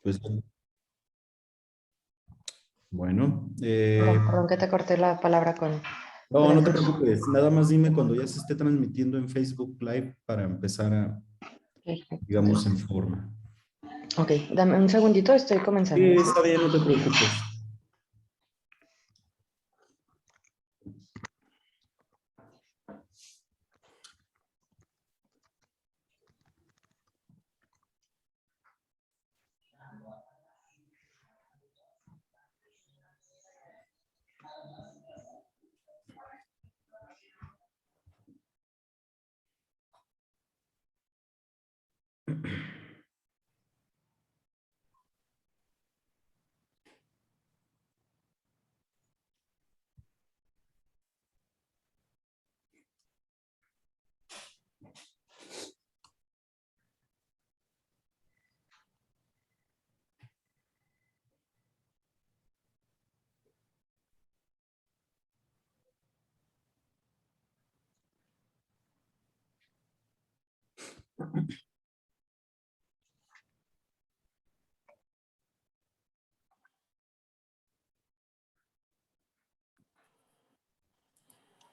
Pues bueno, Perdón que te corté la palabra con no, el no te curso. preocupes. Nada más dime cuando ya se esté transmitiendo en Facebook Live para empezar a, Ok, digamos, en forma. ok, dame un segundito, estoy comenzando. Sí, está bien, no te preocupes.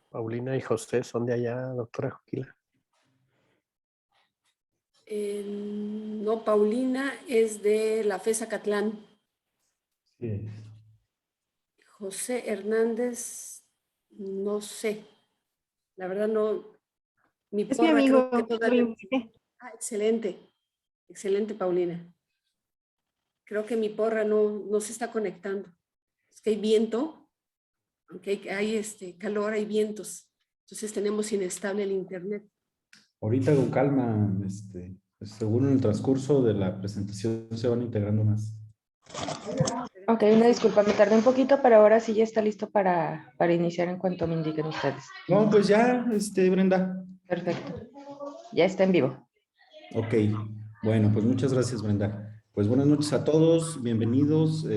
Paulina y José son de allá, doctora Joquila. No, Paulina es de la FES Acatlán. Sí. José Hernández, no sé. La verdad no. Mi Es mi porra creo amigo, que lo todavía. invité. Excelente. Excelente, Paulina. Creo que mi porra no se está conectando. Es que hay viento, aunque hay calor, hay vientos. Entonces tenemos inestable el internet. Ahorita con calma, pues, según el transcurso de la presentación se van integrando más. Ok, una disculpa, me tardé un poquito, pero ahora sí ya está listo para iniciar en cuanto me indiquen ustedes. No, pues ya, Brenda. Perfecto, ya está en vivo. Ok, bueno, pues muchas gracias, Brenda. Pues buenas noches a todos, bienvenidos a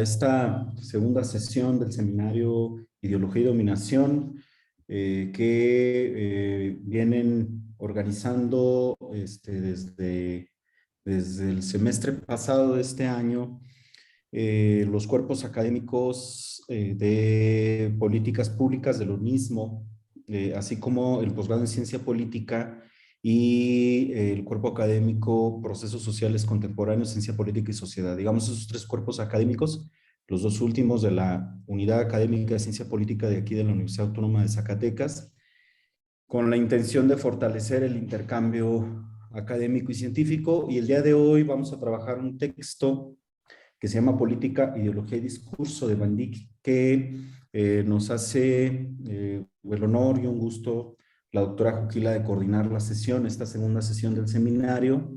esta segunda sesión del seminario Ideología y Dominación que vienen organizando desde el semestre pasado de este año los cuerpos académicos de políticas públicas de lo mismo, así como el posgrado en ciencia política y el cuerpo académico procesos sociales contemporáneos, ciencia política y sociedad. Digamos esos tres cuerpos académicos, los dos últimos de la unidad académica de ciencia política de aquí de la Universidad Autónoma de Zacatecas, con la intención de fortalecer el intercambio académico y científico. Y el día de hoy vamos a trabajar un texto que se llama Política, Ideología y Discurso de Van Dyck, que nos hace el honor y un gusto la doctora Juquila de coordinar la sesión, esta segunda sesión del seminario.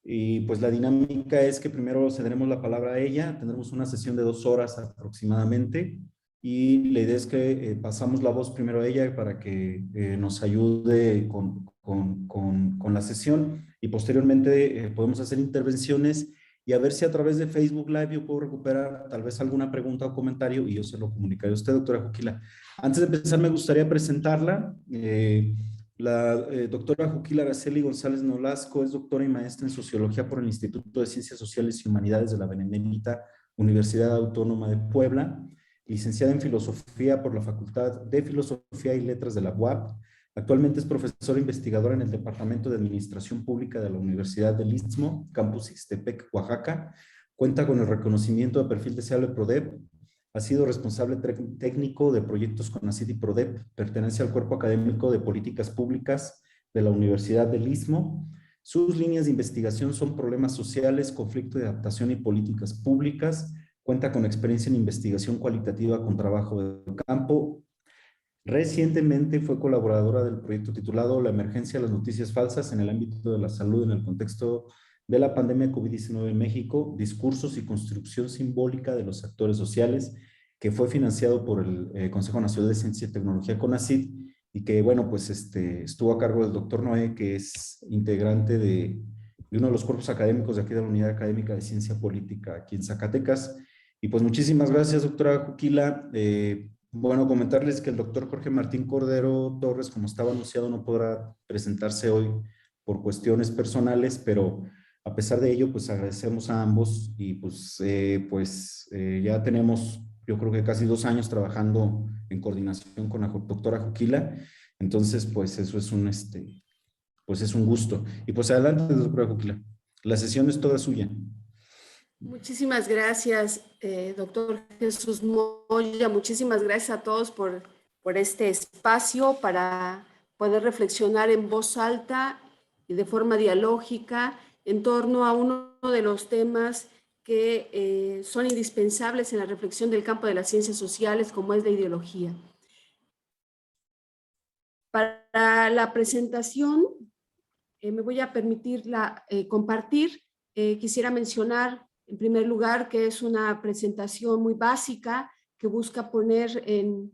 Y pues la dinámica es que primero cederemos la palabra a ella, tendremos una sesión de 2 horas aproximadamente, y la idea es que pasamos la voz primero a ella para que nos ayude con la sesión, y posteriormente podemos hacer intervenciones y a ver si a través de Facebook Live yo puedo recuperar tal vez alguna pregunta o comentario y yo se lo comunicaré a usted, doctora Juquila. Antes de empezar, me gustaría presentarla. La doctora Juquila Araceli González Nolasco es doctora y maestra en Sociología por el Instituto de Ciencias Sociales y Humanidades de la Benemérita Universidad Autónoma de Puebla, licenciada en Filosofía por la Facultad de Filosofía y Letras de la UAP. Actualmente es profesora investigadora en el Departamento de Administración Pública de la Universidad del Istmo, Campus Ixtepec, Oaxaca. Cuenta con el reconocimiento de perfil deseable PRODEP. Ha sido responsable técnico de proyectos con CONACYT y PRODEP. Pertenece al Cuerpo Académico de Políticas Públicas de la Universidad del Istmo. Sus líneas de investigación son problemas sociales, conflicto de adaptación y políticas públicas. Cuenta con experiencia en investigación cualitativa con trabajo de campo. Recientemente fue colaboradora del proyecto titulado La emergencia de las noticias falsas en el ámbito de la salud en el contexto de la pandemia COVID-19 en México, discursos y construcción simbólica de los actores sociales, que fue financiado por el Consejo Nacional de Ciencia y Tecnología CONACYT, y que, bueno, pues estuvo a cargo del doctor Noé, que es integrante de uno de los cuerpos académicos de aquí de la Unidad Académica de Ciencia Política aquí en Zacatecas. Y pues muchísimas gracias, doctora Juquila. Bueno, comentarles que el doctor Jorge Martín Cordero Torres, como estaba anunciado, no podrá presentarse hoy por cuestiones personales, pero A pesar de ello, pues agradecemos a ambos y ya tenemos, yo creo que casi 2 años trabajando en coordinación con la doctora Juquila. Entonces, pues eso es pues es un gusto. Y pues adelante, doctora Juquila. La sesión es toda suya. Muchísimas gracias, doctor Jesús Moya. Muchísimas gracias a todos por este espacio para poder reflexionar en voz alta y de forma dialógica en torno a uno de los temas que son indispensables en la reflexión del campo de las ciencias sociales, como es la ideología. Para la presentación, me voy a permitir compartir. Quisiera mencionar, en primer lugar, que es una presentación muy básica que busca poner en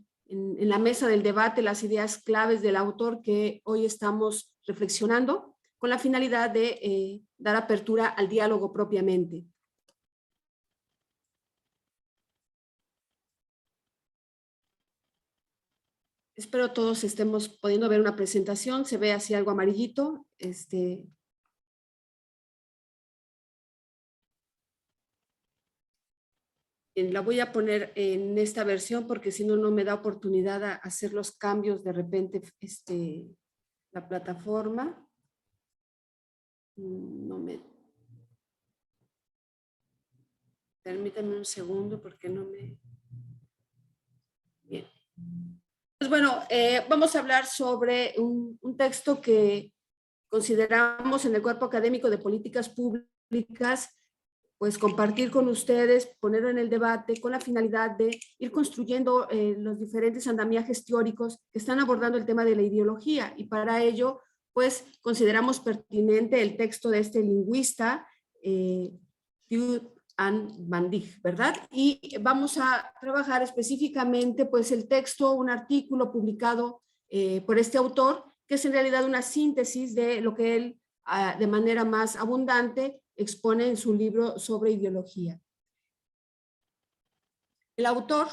la mesa del debate las ideas claves del autor que hoy estamos reflexionando, con la finalidad de dar apertura al diálogo propiamente. Espero todos estemos pudiendo ver una presentación. Se ve así algo amarillito. La voy a poner en esta versión porque si no, no me da oportunidad a hacer los cambios de repente la plataforma. No me... Permítanme un segundo porque no me... Bien. Pues bueno, vamos a hablar sobre un texto que consideramos en el Cuerpo Académico de Políticas Públicas, pues compartir con ustedes, ponerlo en el debate con la finalidad de ir construyendo los diferentes andamiajes teóricos que están abordando el tema de la ideología, y para ello, pues consideramos pertinente el texto de este lingüista, Van Dijk, ¿verdad? Y vamos a trabajar específicamente pues el texto, un artículo publicado por este autor, que es en realidad una síntesis de lo que él de manera más abundante expone en su libro sobre ideología. El autor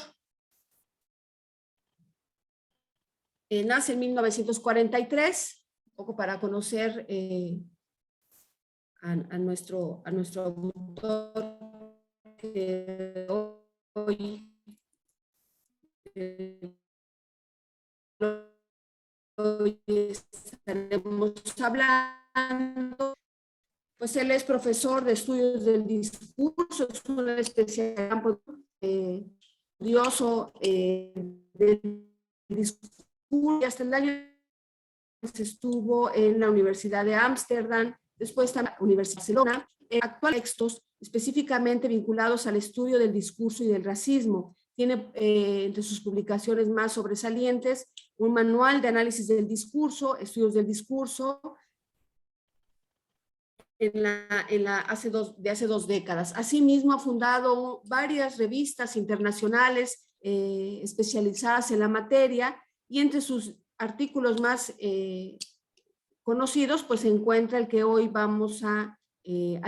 nace en 1943, un poco para conocer a nuestro autor que hoy estaremos hablando. Pues él es profesor de estudios del discurso, es una especie de campo estudioso del discurso, y hasta el año estuvo en la Universidad de Ámsterdam, después también en la Universidad de Barcelona. Actuales textos específicamente vinculados al estudio del discurso y del racismo. Tiene entre sus publicaciones más sobresalientes un manual de análisis del discurso, estudios del discurso, hace dos décadas. Asimismo, ha fundado varias revistas internacionales especializadas en la materia, y entre sus artículos más conocidos, pues se encuentra el que hoy vamos a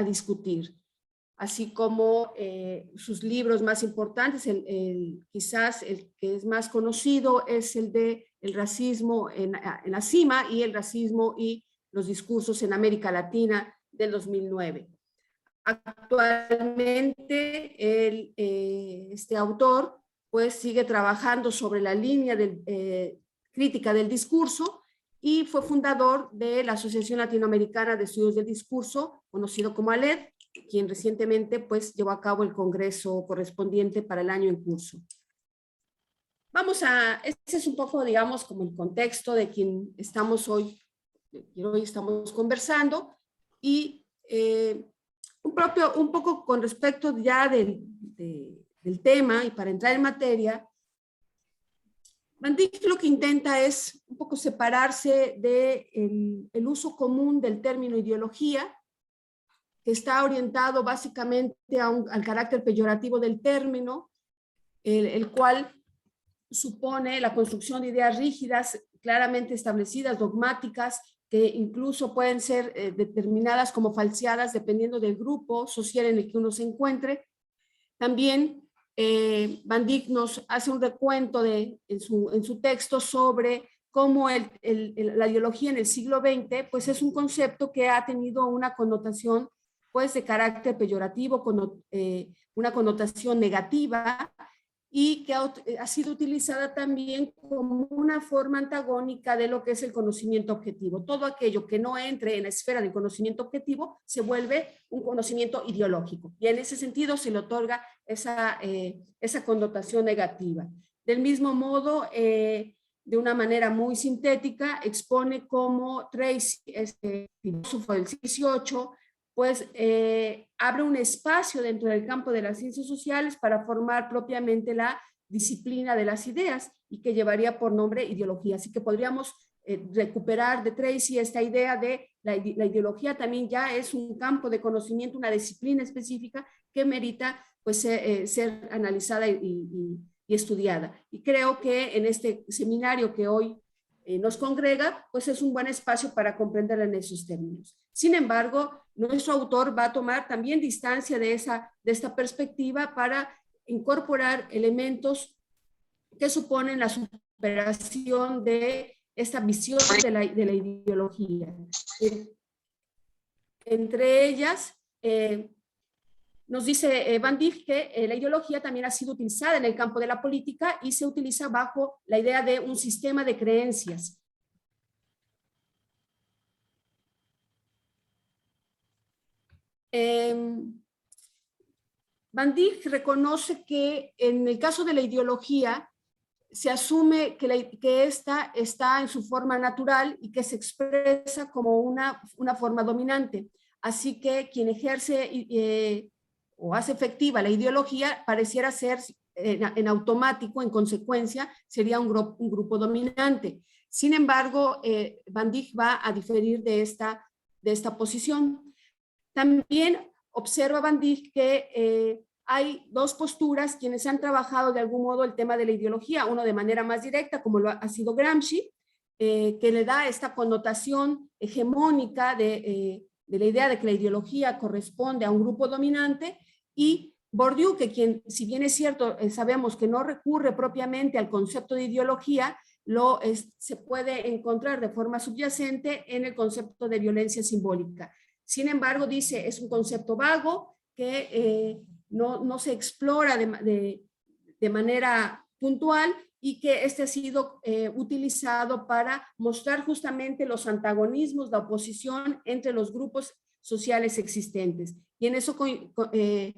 discutir, así como sus libros más importantes. Quizás el que es más conocido es el de El racismo en la cima y El racismo y los discursos en América Latina, del 2009. Actualmente este autor pues sigue trabajando sobre la línea de crítica del discurso, y fue fundador de la Asociación Latinoamericana de Estudios del Discurso, conocido como ALED, quien recientemente pues llevó a cabo el congreso correspondiente para el año en curso. Este es un poco, digamos, como el contexto de quien estamos hoy estamos conversando, y un poco con respecto ya del tema, y para entrar en materia, Van Dijk lo que intenta es un poco separarse del uso común del término ideología, que está orientado básicamente al carácter peyorativo del término, el cual supone la construcción de ideas rígidas, claramente establecidas, dogmáticas, que incluso pueden ser determinadas como falseadas dependiendo del grupo social en el que uno se encuentre. También Van Dijk nos hace un recuento en su texto sobre cómo la ideología en el siglo XX pues es un concepto que ha tenido una connotación pues de carácter peyorativo, con una connotación negativa, y que ha sido utilizada también como una forma antagónica de lo que es el conocimiento objetivo. Todo aquello que no entre en la esfera del conocimiento objetivo se vuelve un conocimiento ideológico, y en ese sentido se le otorga esa connotación negativa. Del mismo modo, de una manera muy sintética, expone cómo Tracy, filósofo del XVIII, pues abre un espacio dentro del campo de las ciencias sociales para formar propiamente la disciplina de las ideas, y que llevaría por nombre ideología. Así que podríamos recuperar de Tracy esta idea de la ideología también ya es un campo de conocimiento, una disciplina específica que merita pues ser analizada y estudiada. Y creo que en este seminario que hoy nos congrega, pues es un buen espacio para comprenderla en esos términos. Sin embargo, nuestro autor va a tomar también distancia de esta perspectiva para incorporar elementos que suponen la superación de esta visión de la ideología. Entre ellas, nos dice Van Dijk que la ideología también ha sido utilizada en el campo de la política y se utiliza bajo la idea de un sistema de creencias. Van Dijk reconoce que en el caso de la ideología se asume que esta está en su forma natural y que se expresa como una forma dominante. Así que quien ejerce o hace efectiva la ideología pareciera ser en automático, en consecuencia, sería un grupo dominante. Sin embargo, Van Dijk va a diferir de esta posición. También observa Van Dijk que hay dos posturas quienes han trabajado de algún modo el tema de la ideología, uno de manera más directa, como lo ha sido Gramsci, que le da esta connotación hegemónica de la idea de que la ideología corresponde a un grupo dominante, y Bourdieu, que quien, si bien es cierto, sabemos que no recurre propiamente al concepto de ideología, se puede encontrar de forma subyacente en el concepto de violencia simbólica. Sin embargo, dice, es un concepto vago que no se explora de manera puntual, y que ha sido utilizado para mostrar justamente los antagonismos, la oposición entre los grupos sociales existentes. Y en eso ve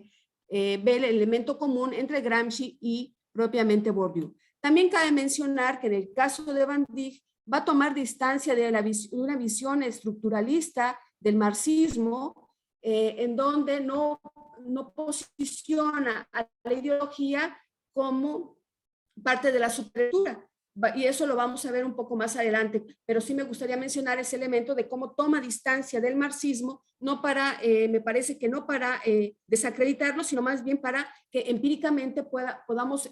el elemento común entre Gramsci y propiamente Bourdieu. También cabe mencionar que en el caso de Van Dijk va a tomar distancia de una visión estructuralista del marxismo, en donde no posiciona a la ideología como parte de la superestructura, y eso lo vamos a ver un poco más adelante, pero sí me gustaría mencionar ese elemento de cómo toma distancia del marxismo, no para, me parece que no para desacreditarlo, sino más bien para que empíricamente podamos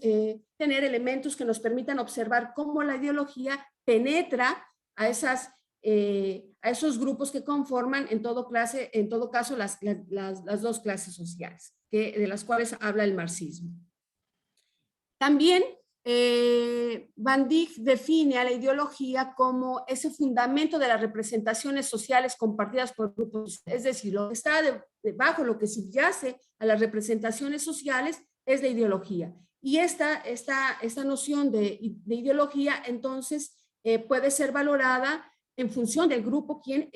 tener elementos que nos permitan observar cómo la ideología penetra a esos grupos que conforman en todo caso las dos clases sociales, de las cuales habla el marxismo. También Van Dijk define a la ideología como ese fundamento de las representaciones sociales compartidas por grupos, es decir, lo que está debajo, lo que subyace a las representaciones sociales es la ideología. Y esta noción de ideología entonces puede ser valorada en función del grupo quien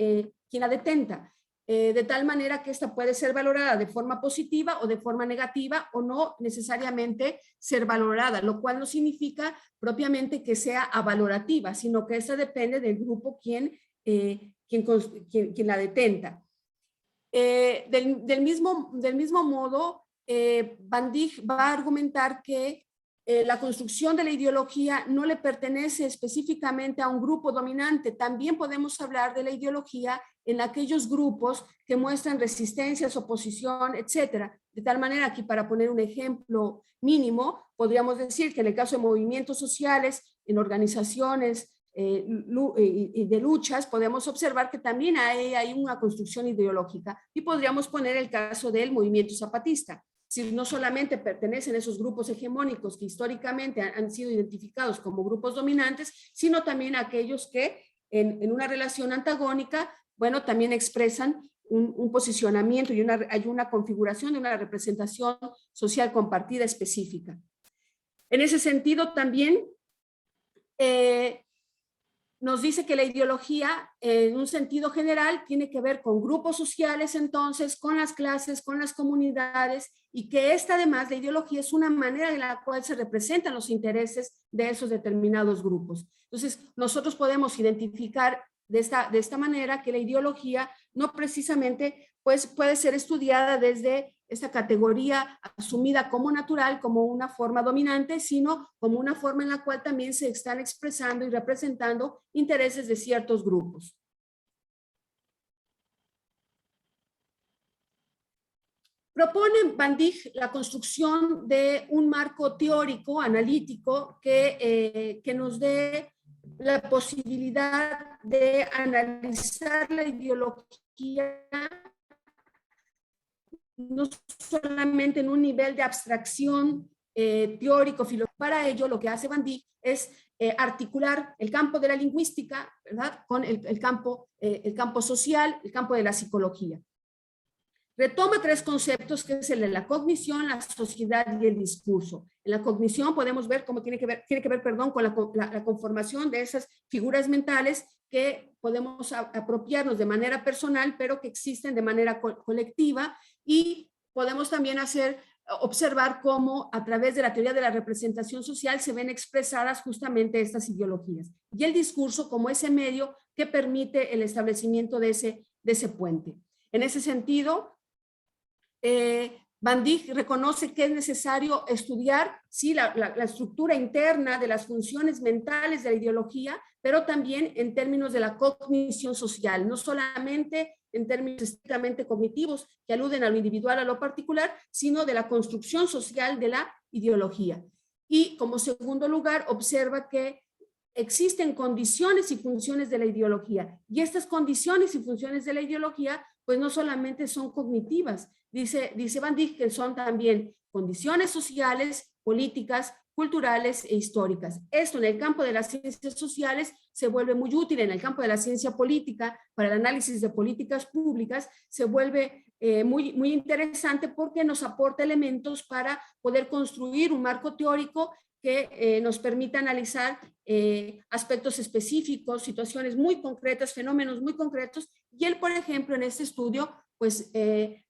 la detenta. De tal manera que esta puede ser valorada de forma positiva o de forma negativa, o no necesariamente ser valorada, lo cual no significa propiamente que sea avalorativa, sino que esta depende del grupo quien la detenta. Del mismo modo, Van Dijk va a argumentar que la construcción de la ideología no le pertenece específicamente a un grupo dominante. También podemos hablar de la ideología en aquellos grupos que muestran resistencias, oposición, etcétera. De tal manera que, para poner un ejemplo mínimo, podríamos decir que en el caso de movimientos sociales, en organizaciones de luchas, podemos observar que también hay una construcción ideológica, y podríamos poner el caso del movimiento zapatista. Si no solamente pertenecen a esos grupos hegemónicos que históricamente han sido identificados como grupos dominantes, sino también a aquellos que en una relación antagónica, bueno, también expresan un posicionamiento y hay una configuración de una representación social compartida específica. En ese sentido también nos dice que la ideología, en un sentido general, tiene que ver con grupos sociales, entonces, con las clases, con las comunidades, y que además, la ideología es una manera en la cual se representan los intereses de esos determinados grupos. Entonces, nosotros podemos identificar de esta manera que la ideología no precisamente pues, puede ser estudiada desde esta categoría asumida como natural, como una forma dominante, sino como una forma en la cual también se están expresando y representando intereses de ciertos grupos. Propone Van Dijk la construcción de un marco teórico, analítico, que nos dé la posibilidad de analizar la ideología no solamente en un nivel de abstracción teórico, filosófico. Para ello, lo que hace Van Dijk es articular el campo de la lingüística, ¿verdad?, con el campo social, el campo de la psicología. Retoma tres conceptos, que es el de la cognición, la sociedad y el discurso. En la cognición podemos ver cómo tiene que ver con la conformación de esas figuras mentales que podemos apropiarnos de manera personal, pero que existen de manera colectiva, y podemos también observar cómo a través de la teoría de la representación social se ven expresadas justamente estas ideologías. Y el discurso como ese medio que permite el establecimiento de ese puente. En ese sentido, Van Dijk reconoce que es necesario estudiar, sí, la estructura interna de las funciones mentales de la ideología, pero también en términos de la cognición social, no solamente en términos estrictamente cognitivos que aluden a lo individual, a lo particular, sino de la construcción social de la ideología. Y como segundo lugar, observa que existen condiciones y funciones de la ideología, y estas condiciones y funciones de la ideología pues no solamente son cognitivas, dice Van Dijk, que son también condiciones sociales, políticas, culturales e históricas. Esto en el campo de las ciencias sociales se vuelve muy útil, en el campo de la ciencia política, para el análisis de políticas públicas, se vuelve muy interesante porque nos aporta elementos para poder construir un marco teórico que nos permita analizar aspectos específicos, situaciones muy concretas, fenómenos muy concretos. Y él, por ejemplo, en este estudio, pues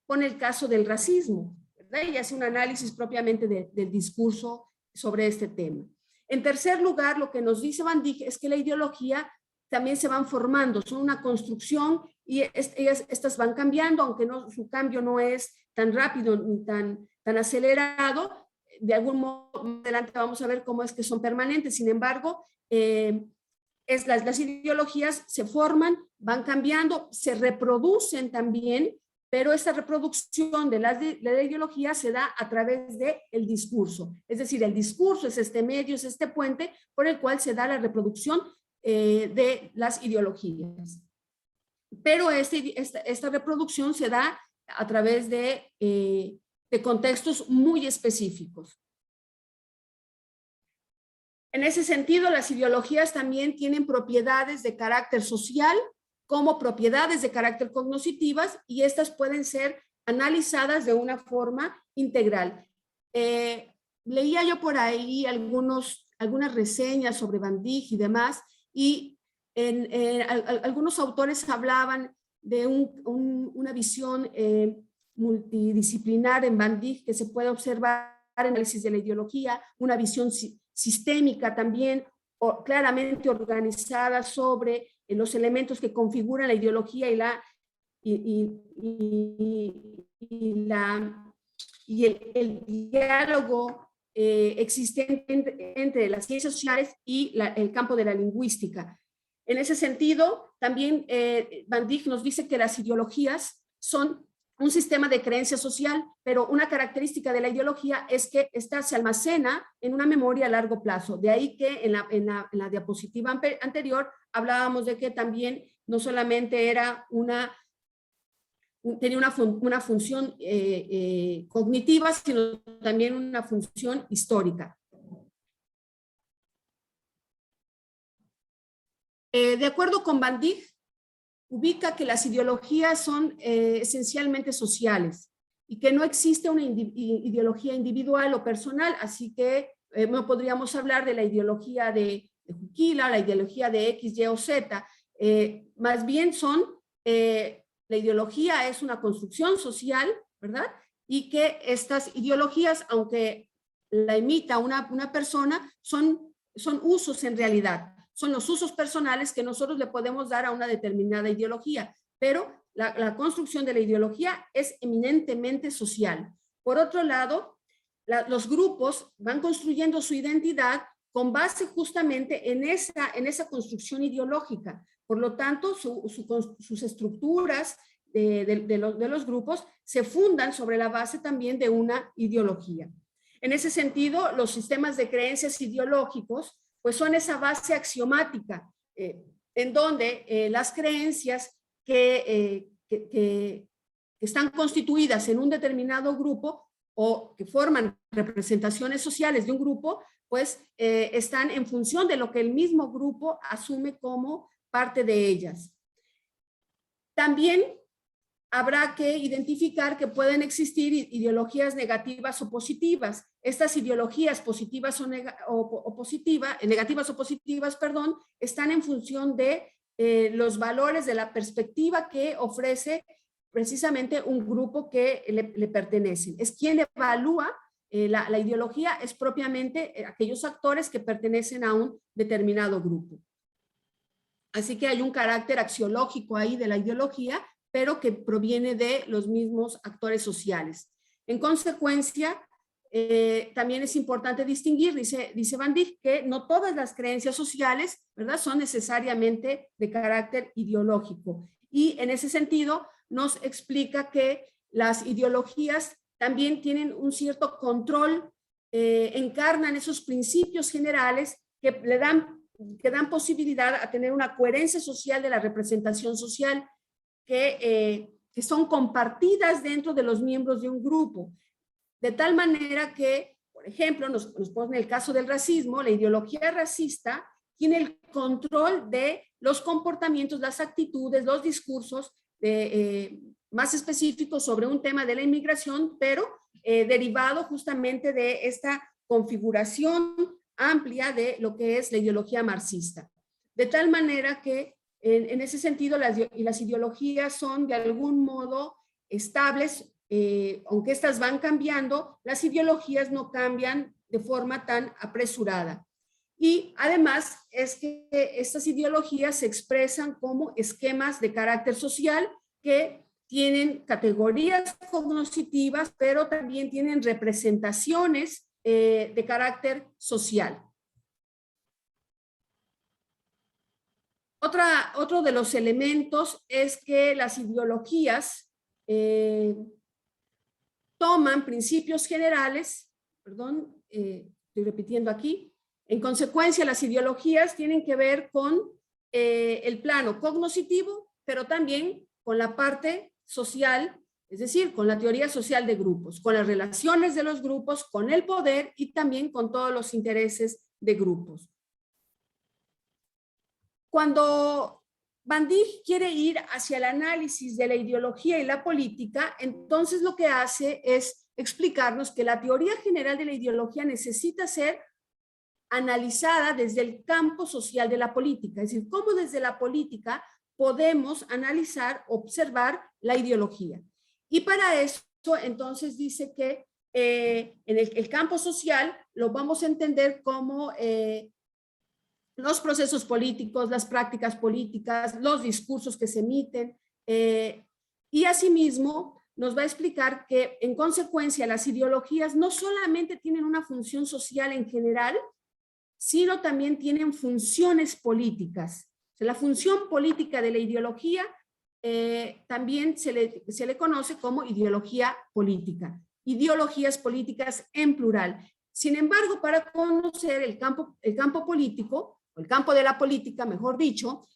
pone el caso del racismo, ¿verdad?, y hace un análisis propiamente del discurso sobre este tema. En tercer lugar, lo que nos dice Van Dijk es que la ideología también se van formando, son una construcción, y estas van cambiando, aunque su cambio no es tan rápido ni tan acelerado. De algún modo, más adelante vamos a ver cómo es que son permanentes. Sin embargo, las ideologías se forman, van cambiando, se reproducen también, pero esta reproducción de la ideología se da a través del discurso. Es decir, el discurso es este medio, es este puente por el cual se da la reproducción de las ideologías. Pero esta reproducción se da a través de contextos muy específicos. En ese sentido, las ideologías también tienen propiedades de carácter social como propiedades de carácter cognitivas, y estas pueden ser analizadas de una forma integral. Leía yo por ahí algunas reseñas sobre Van Dijk y demás, y algunos autores hablaban de una visión multidisciplinar en Van Dijk que se puede observar en el análisis de la ideología, una visión sistémica también, claramente organizada sobre los elementos que configuran la ideología y el diálogo existente entre las ciencias sociales y el campo de la lingüística. En ese sentido, también Van Dijk nos dice que las ideologías son un sistema de creencia social, pero una característica de la ideología es que esta se almacena en una memoria a largo plazo. De ahí que en la diapositiva anterior hablábamos de que también no solamente tenía una función cognitiva, sino también una función histórica. De acuerdo con Van Dijk, ubica que las ideologías son esencialmente sociales y que no existe una ideología individual o personal, así que no podríamos hablar de la ideología de Juquila, la ideología de X, Y o Z, más bien la ideología es una construcción social, ¿verdad? Y que estas ideologías, aunque la emita una persona, son usos en realidad. Son los usos personales que nosotros le podemos dar a una determinada ideología, pero la construcción de la ideología es eminentemente social. Por otro lado, los grupos van construyendo su identidad con base justamente en esa construcción ideológica. Por lo tanto, sus estructuras de los grupos se fundan sobre la base también de una ideología. En ese sentido, los sistemas de creencias ideológicos pues son esa base axiomática en donde las creencias que están constituidas en un determinado grupo o que forman representaciones sociales de un grupo, pues están en función de lo que el mismo grupo asume como parte de ellas. También habrá que identificar que pueden existir ideologías negativas o positivas. Estas ideologías positivas negativas o positivas, están en función de los valores de la perspectiva que ofrece precisamente un grupo que le pertenece. Es quien evalúa la ideología, es propiamente aquellos actores que pertenecen a un determinado grupo. Así que hay un carácter axiológico ahí de la ideología, pero que proviene de los mismos actores sociales. En consecuencia, también es importante distinguir, dice Van Dijk, que no todas las creencias sociales, ¿verdad?, son necesariamente de carácter ideológico. Y en ese sentido nos explica que las ideologías también tienen un cierto control, encarnan esos principios generales que dan posibilidad a tener una coherencia social de la representación social, que son compartidas dentro de los miembros de un grupo, de tal manera que, por ejemplo, nos pone el caso del racismo, la ideología racista tiene el control de los comportamientos, las actitudes, los discursos más específicos sobre un tema de la inmigración, pero derivado justamente de esta configuración amplia de lo que es la ideología marxista. De tal manera que en ese sentido, las ideologías son de algún modo estables, aunque estas van cambiando, las ideologías no cambian de forma tan apresurada. Y además es que estas ideologías se expresan como esquemas de carácter social que tienen categorías cognitivas, pero también tienen representaciones de carácter social. Otro de los elementos es que las ideologías toman principios generales, estoy repitiendo aquí, en consecuencia las ideologías tienen que ver con el plano cognitivo, pero también con la parte social, es decir, con la teoría social de grupos, con las relaciones de los grupos, con el poder y también con todos los intereses de grupos. Cuando Van Dijk quiere ir hacia el análisis de la ideología y la política, entonces lo que hace es explicarnos que la teoría general de la ideología necesita ser analizada desde el campo social de la política, es decir, cómo desde la política podemos analizar, observar la ideología. Y para eso, entonces dice que en el campo social lo vamos a entender como los procesos políticos, las prácticas políticas, los discursos que se emiten, y asimismo nos va a explicar que en consecuencia las ideologías no solamente tienen una función social en general, sino también tienen funciones políticas. O sea, la función política de la ideología también se le conoce como ideología política, ideologías políticas en plural. Sin embargo, para conocer el campo político, o el campo de la política, mejor dicho,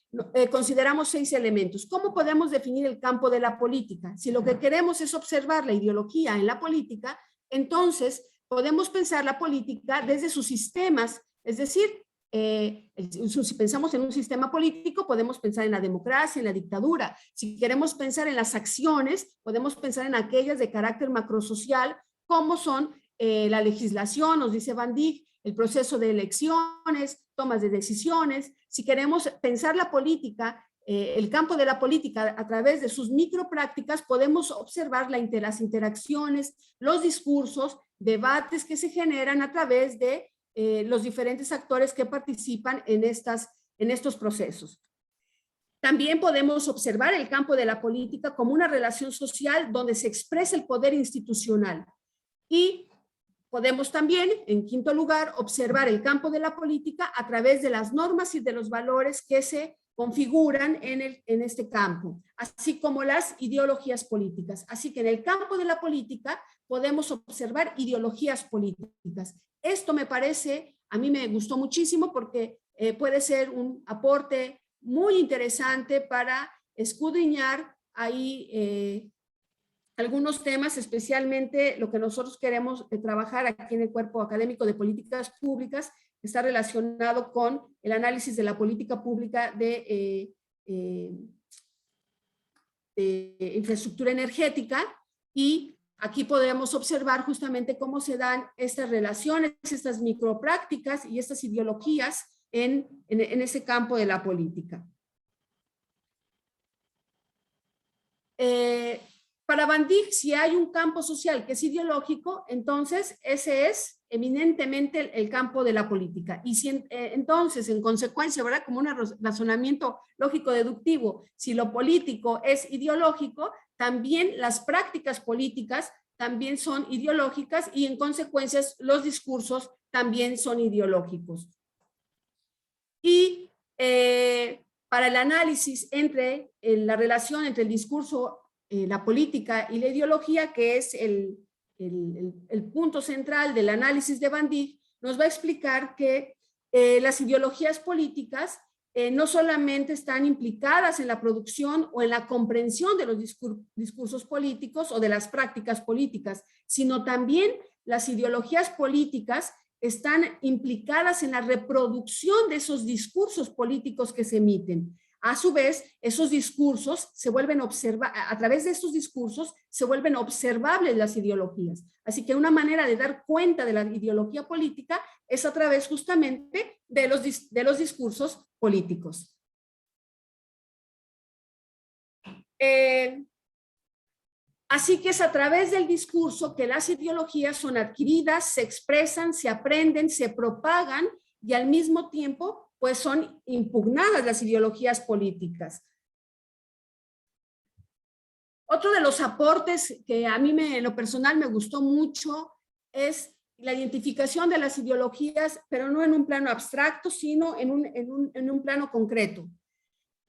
consideramos 6 elementos. ¿Cómo podemos definir el campo de la política? Si lo que queremos es observar la ideología en la política, entonces podemos pensar la política desde sus sistemas, es decir, si pensamos en un sistema político, podemos pensar en la democracia, en la dictadura. Si queremos pensar en las acciones, podemos pensar en aquellas de carácter macrosocial, como son la legislación, nos dice Van Dijk, el proceso de elecciones, tomas de decisiones. Si queremos pensar la política, el campo de la política a través de sus microprácticas, podemos observar las interacciones, los discursos, debates que se generan a través de los diferentes actores que participan en estos procesos. También podemos observar el campo de la política como una relación social donde se expresa el poder institucional. Y podemos también, en quinto lugar, observar el campo de la política a través de las normas y de los valores que se configuran en este campo, así como las ideologías políticas. Así que en el campo de la política podemos observar ideologías políticas. Esto me parece, a mí me gustó muchísimo porque puede ser un aporte muy interesante para escudriñar ahí algunos temas, especialmente lo que nosotros queremos trabajar aquí en el Cuerpo Académico de Políticas Públicas, que está relacionado con el análisis de la política pública de infraestructura energética, y aquí podemos observar justamente cómo se dan estas relaciones, estas microprácticas y estas ideologías en ese campo de la política. Para Van Dijk, si hay un campo social que es ideológico, entonces ese es eminentemente el campo de la política. Y si entonces, en consecuencia, ¿verdad? Como un razonamiento lógico-deductivo, si lo político es ideológico, también las prácticas políticas también son ideológicas y en consecuencia los discursos también son ideológicos. Y para el análisis entre la relación entre el discurso, la política y la ideología, que es el punto central del análisis de Van Dijk, nos va a explicar que las ideologías políticas no solamente están implicadas en la producción o en la comprensión de los discursos políticos o de las prácticas políticas, sino también las ideologías políticas están implicadas en la reproducción de esos discursos políticos que se emiten. A su vez, esos discursos se vuelven a través de estos discursos se vuelven observables las ideologías. Así que una manera de dar cuenta de la ideología política es a través justamente de los discursos políticos. Así que es a través del discurso que las ideologías son adquiridas, se expresan, se aprenden, se propagan y al mismo tiempo pues son impugnadas las ideologías políticas. Otro de los aportes que a mí en lo personal me gustó mucho es la identificación de las ideologías, pero no en un plano abstracto, sino en un plano concreto.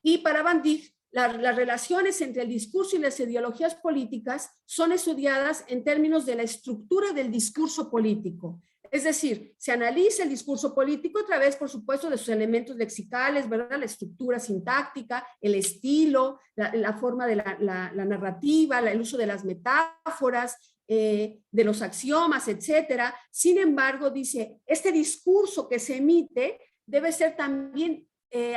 Y para Van Dijk, las relaciones entre el discurso y las ideologías políticas son estudiadas en términos de la estructura del discurso político. Es decir, se analiza el discurso político a través, por supuesto, de sus elementos lexicales, ¿verdad? La estructura sintáctica, el estilo, la forma de la narrativa, el uso de las metáforas, de los axiomas, etcétera. Sin embargo, dice, este discurso que se emite debe ser también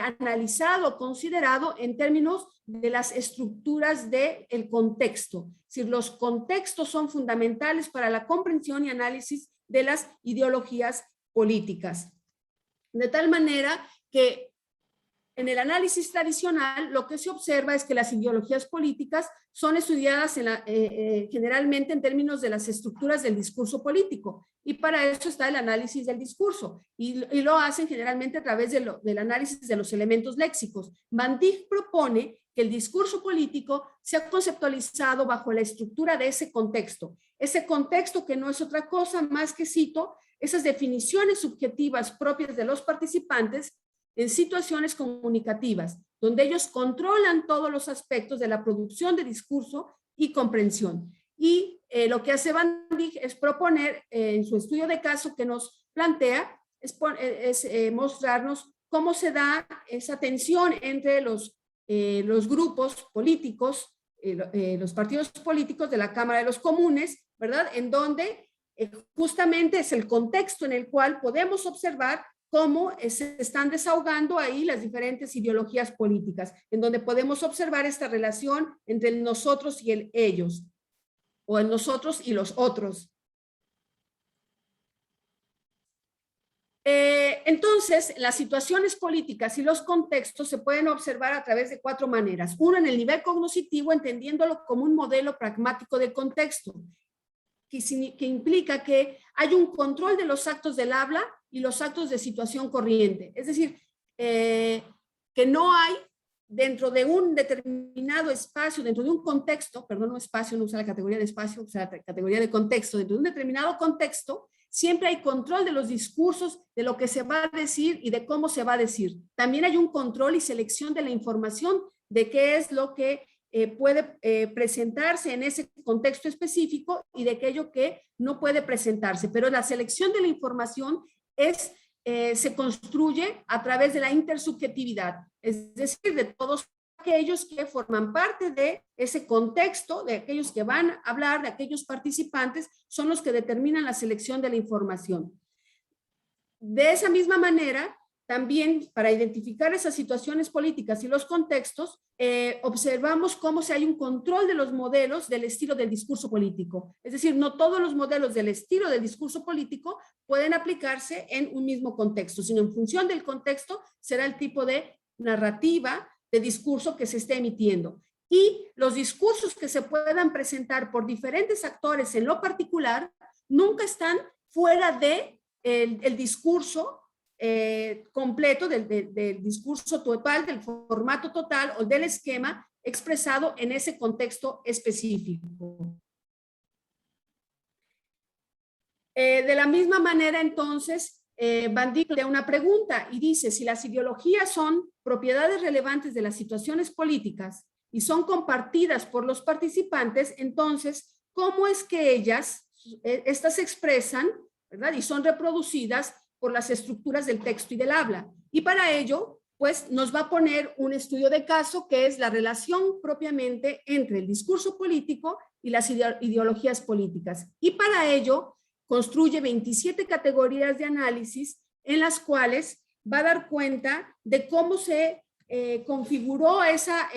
analizado, considerado en términos de las estructuras del contexto. Es decir, los contextos son fundamentales para la comprensión y análisis de las ideologías políticas. De tal manera que en el análisis tradicional lo que se observa es que las ideologías políticas son estudiadas generalmente en términos de las estructuras del discurso político, y para eso está el análisis del discurso, y lo hacen generalmente a través del análisis de los elementos léxicos. Van Dijk propone que el discurso político sea conceptualizado bajo la estructura de ese contexto que no es otra cosa más que, cito, esas definiciones subjetivas propias de los participantes en situaciones comunicativas, donde ellos controlan todos los aspectos de la producción de discurso y comprensión. Y lo que hace Van Dijk es proponer en su estudio de caso que nos plantea, es mostrarnos cómo se da esa tensión entre los grupos políticos, los partidos políticos de la Cámara de los Comunes, ¿verdad? En donde justamente es el contexto en el cual podemos observar cómo se están desahogando ahí las diferentes ideologías políticas, en donde podemos observar esta relación entre el nosotros y el ellos, o el nosotros y los otros. Entonces, las situaciones políticas y los contextos se pueden observar a través de 4 maneras. Uno, en el nivel cognoscitivo, entendiéndolo como un modelo pragmático de contexto, que implica que hay un control de los actos del habla y los actos de situación corriente. Es decir, que no hay dentro de un determinado espacio, dentro de un contexto, perdón, no espacio, no usa la categoría de espacio, usa la categoría de contexto, dentro de un determinado contexto, siempre hay control de los discursos, de lo que se va a decir y de cómo se va a decir. También hay un control y selección de la información de qué es lo que puede presentarse en ese contexto específico y de aquello que no puede presentarse. Pero la selección de la información se construye a través de la intersubjetividad, es decir, de todos aquellos que forman parte de ese contexto, de aquellos que van a hablar, de aquellos participantes, son los que determinan la selección de la información. De esa misma manera, también para identificar esas situaciones políticas y los contextos, observamos cómo se hay un control de los modelos del estilo del discurso político. Es decir, no todos los modelos del estilo del discurso político pueden aplicarse en un mismo contexto, sino en función del contexto será el tipo de narrativa, de discurso que se esté emitiendo. Y los discursos que se puedan presentar por diferentes actores en lo particular nunca están fuera de el discurso completo, del discurso total, del formato total o del esquema expresado en ese contexto específico. De la misma manera, entonces, Van Dijk le da una pregunta y dice, si las ideologías son propiedades relevantes de las situaciones políticas y son compartidas por los participantes, entonces, ¿cómo es que estas se expresan, ¿verdad? Y son reproducidas por las estructuras del texto y del habla? Y para ello, pues, nos va a poner un estudio de caso que es la relación propiamente entre el discurso político y las ideologías políticas. Y para ello, construye 27 categorías de análisis en las cuales va a dar cuenta de cómo se configuró esas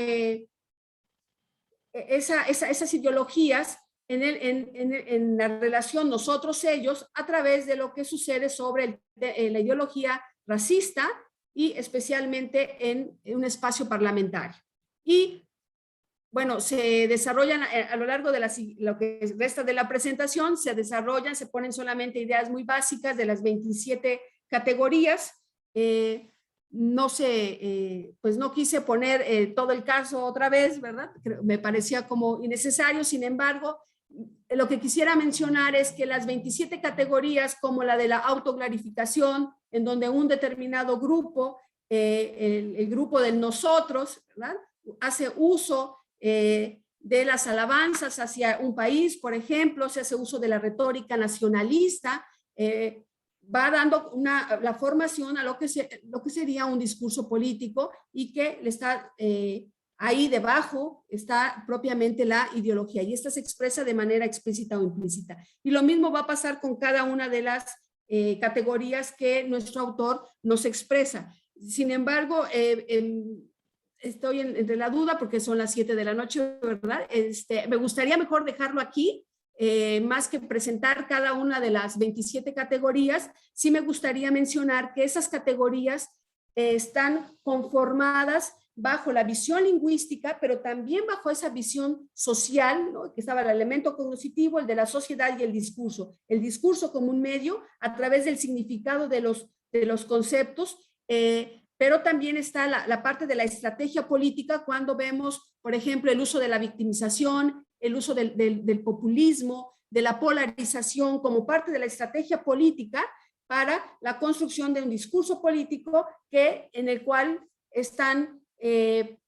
ideologías en la relación nosotros-ellos a través de lo que sucede sobre la ideología racista y especialmente en un espacio parlamentario. Y bueno, se desarrollan a lo largo de lo que resta de la presentación, se ponen solamente ideas muy básicas de las 27 categorías. No sé, pues no quise poner todo el caso otra vez, ¿verdad? Me parecía como innecesario. Sin embargo, lo que quisiera mencionar es que las 27 categorías, como la de la autoclarificación, en donde un determinado grupo, el grupo del nosotros, ¿verdad?, hace uso de las alabanzas hacia un país, por ejemplo, se hace uso de la retórica nacionalista, va dando la formación a lo que sería un discurso político y que le está ahí debajo está propiamente la ideología y esta se expresa de manera explícita o implícita. Y lo mismo va a pasar con cada una de las categorías que nuestro autor nos expresa. Sin embargo, estoy entre la duda porque son las 7 de la noche, ¿verdad? Me gustaría mejor dejarlo aquí, más que presentar cada una de las 27 categorías. Sí me gustaría mencionar que esas categorías están conformadas bajo la visión lingüística, pero también bajo esa visión social, ¿no?, que estaba el elemento cognitivo, el de la sociedad y el discurso. El discurso como un medio a través del significado de los conceptos, pero también está la parte de la estrategia política cuando vemos, por ejemplo, el uso de la victimización, el uso del populismo, de la polarización como parte de la estrategia política para la construcción de un discurso político en el cual están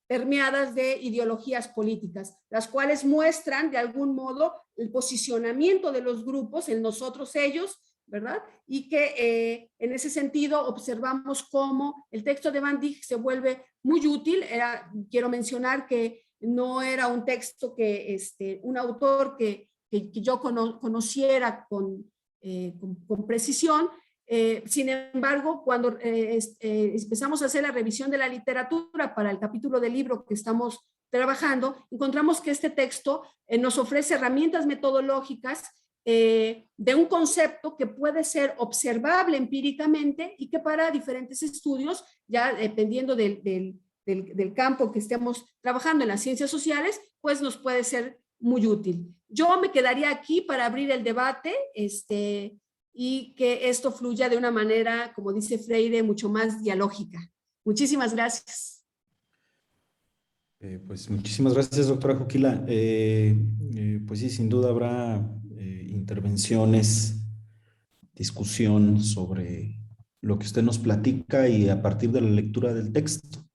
permeadas de ideologías políticas, las cuales muestran de algún modo el posicionamiento de los grupos, el nosotros, ellos, ¿verdad? Y que en ese sentido observamos cómo el texto de Van Dijk se vuelve muy útil. Quiero mencionar que no era un texto que un autor que yo conociera con precisión. Sin embargo, cuando empezamos a hacer la revisión de la literatura para el capítulo del libro que estamos trabajando, encontramos que este texto nos ofrece herramientas metodológicas de un concepto que puede ser observable empíricamente y que para diferentes estudios, ya dependiendo del campo que estemos trabajando en las ciencias sociales, pues nos puede ser muy útil. Yo me quedaría aquí para abrir el debate y que esto fluya de una manera, como dice Freire, mucho más dialógica. Muchísimas gracias. Pues muchísimas gracias, doctora Joquila. Pues sí, sin duda habrá intervenciones, discusión sobre lo que usted nos platica y a partir de la lectura del texto,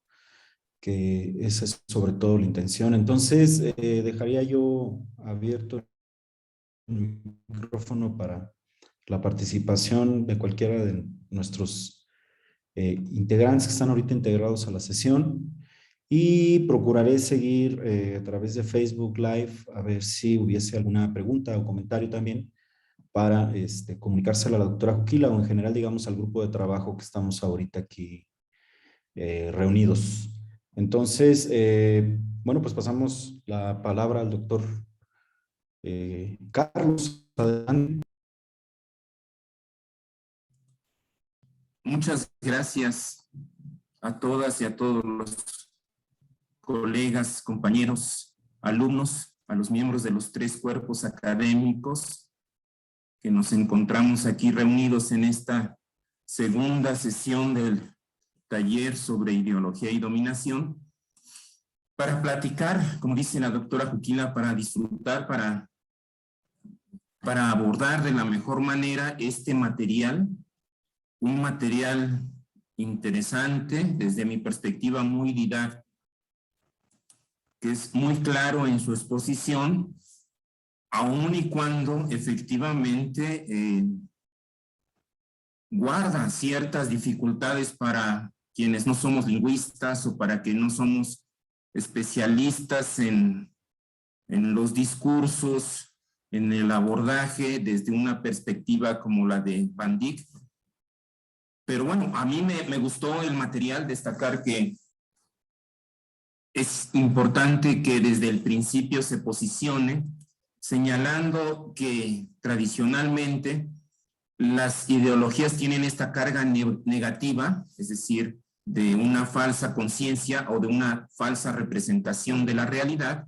que esa es sobre todo la intención. Entonces, dejaría yo abierto el micrófono para la participación de cualquiera de nuestros integrantes que están ahorita integrados a la sesión. Y procuraré seguir a través de Facebook Live a ver si hubiese alguna pregunta o comentario también para comunicársela a la doctora Joquila o en general, digamos, al grupo de trabajo que estamos ahorita aquí reunidos. Entonces, bueno, pues pasamos la palabra al doctor Carlos. Adelante. Muchas gracias a todas y a todos los colegas, compañeros, alumnos, a los miembros de los 3 cuerpos académicos que nos encontramos aquí reunidos en esta segunda sesión del taller sobre ideología y dominación para platicar, como dice la doctora Joquila, para disfrutar, para abordar de la mejor manera este material, un material interesante, desde mi perspectiva muy didáctico, que es muy claro en su exposición, aun y cuando efectivamente guarda ciertas dificultades para quienes no somos lingüistas o para que no somos especialistas en los discursos, en el abordaje desde una perspectiva como la de Van Dijk. Pero bueno, a mí me gustó el material, destacar que es importante que desde el principio se posicione señalando que tradicionalmente las ideologías tienen esta carga negativa, es decir, de una falsa conciencia o de una falsa representación de la realidad,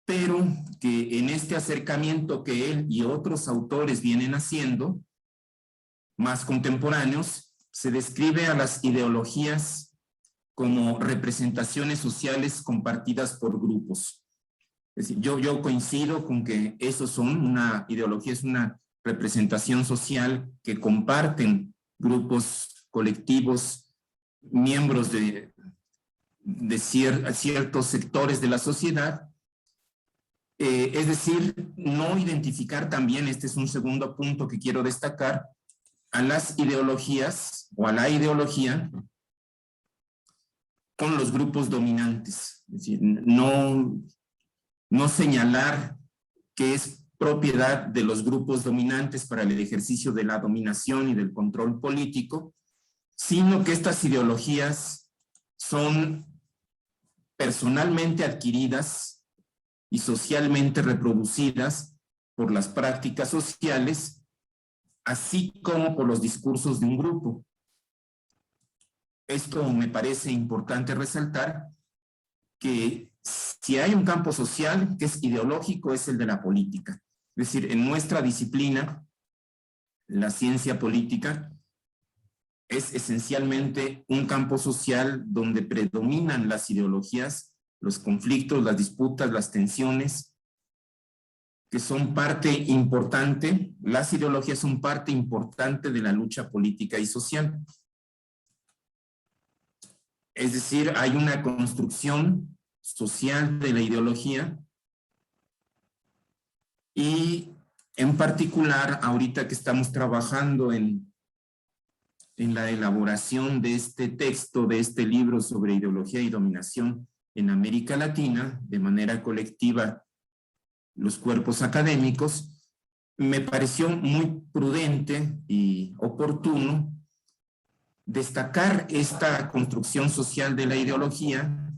pero que en este acercamiento que él y otros autores vienen haciendo, más contemporáneos, se describe a las ideologías como representaciones sociales compartidas por grupos. Es decir, yo coincido con que eso una ideología es una representación social que comparten grupos colectivos, miembros de ciertos sectores de la sociedad. Es decir, no identificar también, este es un segundo punto que quiero destacar, a las ideologías o a la ideología con los grupos dominantes. Es decir, no señalar que es propiedad de los grupos dominantes para el ejercicio de la dominación y del control político, sino que estas ideologías son personalmente adquiridas y socialmente reproducidas por las prácticas sociales, así como por los discursos de un grupo. Esto me parece importante resaltar, que si hay un campo social que es ideológico, es el de la política. Es decir, en nuestra disciplina, la ciencia política, es esencialmente un campo social donde predominan las ideologías, los conflictos, las disputas, las tensiones, que son parte importante, las ideologías son parte importante de la lucha política y social. Es decir, hay una construcción social de la ideología y en particular ahorita que estamos trabajando en la elaboración de este texto, de este libro sobre ideología y dominación en América Latina, de manera colectiva, los cuerpos académicos, me pareció muy prudente y oportuno destacar esta construcción social de la ideología,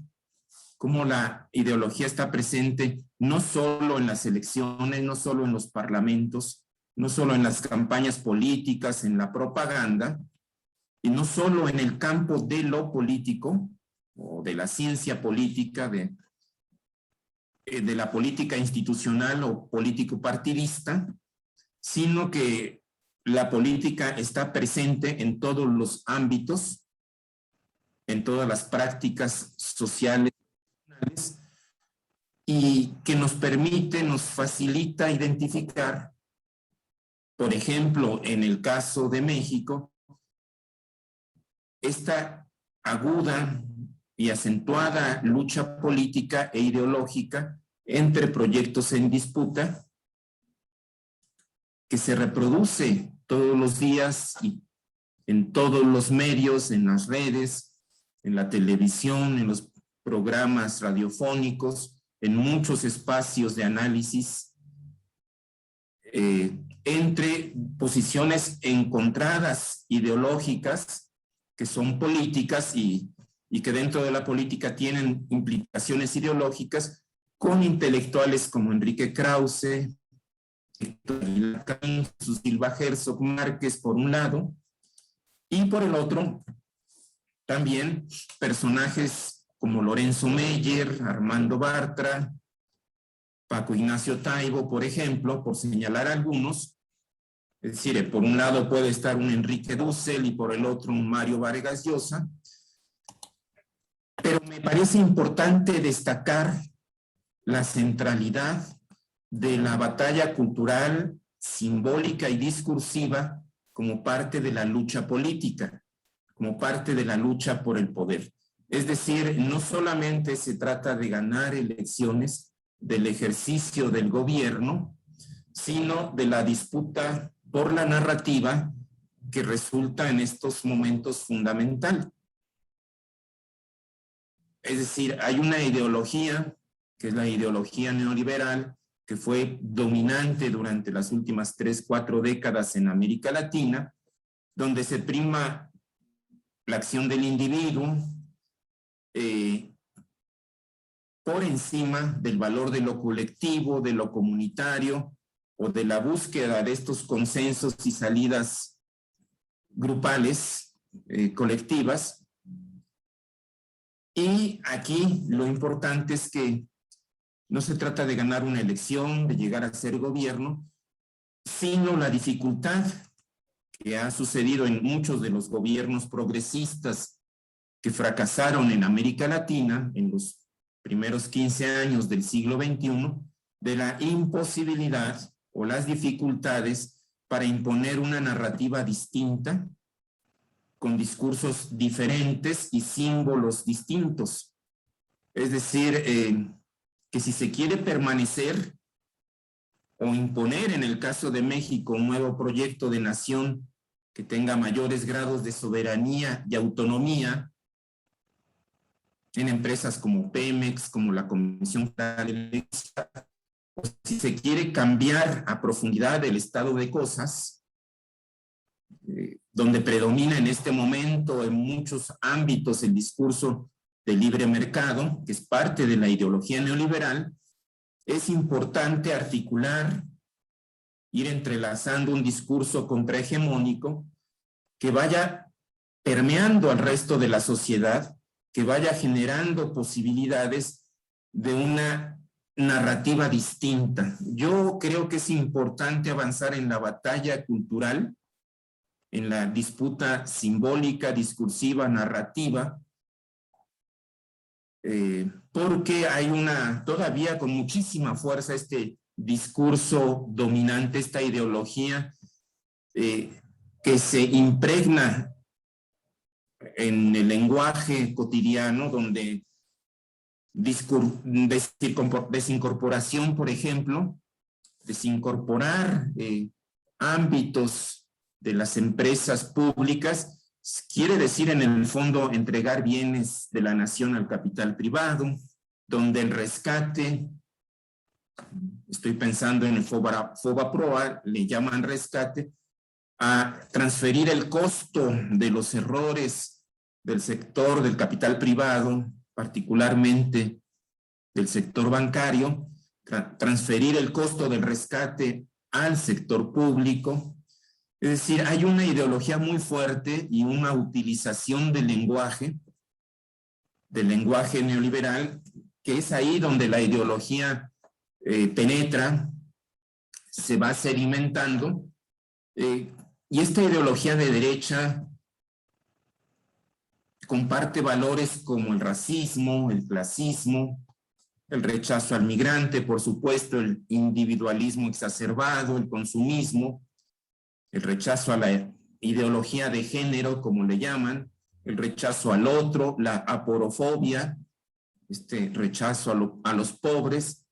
cómo la ideología está presente no solo en las elecciones, no solo en los parlamentos, no solo en las campañas políticas, en la propaganda, y no solo en el campo de lo político o de la ciencia política, de la política institucional o político partidista, sino que la política está presente en todos los ámbitos, en todas las prácticas sociales, y que nos permite, nos facilita identificar, por ejemplo, en el caso de México, esta aguda y acentuada lucha política e ideológica entre proyectos en disputa que se reproduce todos los días y en todos los medios, en las redes, en la televisión, en los programas radiofónicos, en muchos espacios de análisis, entre posiciones encontradas ideológicas que son políticas y que dentro de la política tienen implicaciones ideológicas, con intelectuales como Enrique Krause, Silva Herzog Márquez por un lado, y por el otro también personajes como Lorenzo Meyer, Armando Bartra, Paco Ignacio Taibo, por ejemplo, por señalar algunos. Es decir, por un lado puede estar un Enrique Dussel y por el otro un Mario Vargas Llosa. Pero me parece importante destacar la centralidad de la batalla cultural, simbólica y discursiva como parte de la lucha política, como parte de la lucha por el poder. Es decir, no solamente se trata de ganar elecciones, del ejercicio del gobierno, sino de la disputa por la narrativa que resulta en estos momentos fundamental. Es decir, hay una ideología, que es la ideología neoliberal, que fue dominante durante las últimas 3-4 décadas en América Latina, donde se prima la acción del individuo por encima del valor de lo colectivo, de lo comunitario, o de la búsqueda de estos consensos y salidas grupales, colectivas. Y aquí lo importante es que no se trata de ganar una elección, de llegar a ser gobierno, sino la dificultad que ha sucedido en muchos de los gobiernos progresistas que fracasaron en América Latina en los primeros 15 años del siglo XXI, de la imposibilidad o las dificultades para imponer una narrativa distinta, con discursos diferentes y símbolos distintos. Es decir, que si se quiere permanecer o imponer, en el caso de México, un nuevo proyecto de nación que tenga mayores grados de soberanía y autonomía en empresas como Pemex, como la Comisión Federal de Electricidad, o si se quiere cambiar a profundidad el estado de cosas, donde predomina en este momento en muchos ámbitos el discurso de libre mercado, que es parte de la ideología neoliberal, es importante articular, ir entrelazando un discurso contrahegemónico que vaya permeando al resto de la sociedad, que vaya generando posibilidades de una narrativa distinta. Yo creo que es importante avanzar en la batalla cultural, en la disputa simbólica, discursiva, narrativa, porque hay todavía con muchísima fuerza este discurso dominante, esta ideología que se impregna en el lenguaje cotidiano, donde desincorporación, por ejemplo, desincorporar ámbitos de las empresas públicas, quiere decir en el fondo entregar bienes de la nación al capital privado, donde el rescate estoy pensando en el FOBAPROA, le llaman rescate, a transferir el costo de los errores del sector del capital privado, particularmente del sector bancario, transferir el costo del rescate al sector público. Es decir, hay una ideología muy fuerte y una utilización del lenguaje neoliberal, que es ahí donde la ideología penetra, se va sedimentando, y esta ideología de derecha comparte valores como el racismo, el clasismo, el rechazo al migrante, por supuesto, el individualismo exacerbado, el consumismo, el rechazo a la ideología de género, como le llaman, el rechazo al otro, la aporofobia, rechazo a los pobres,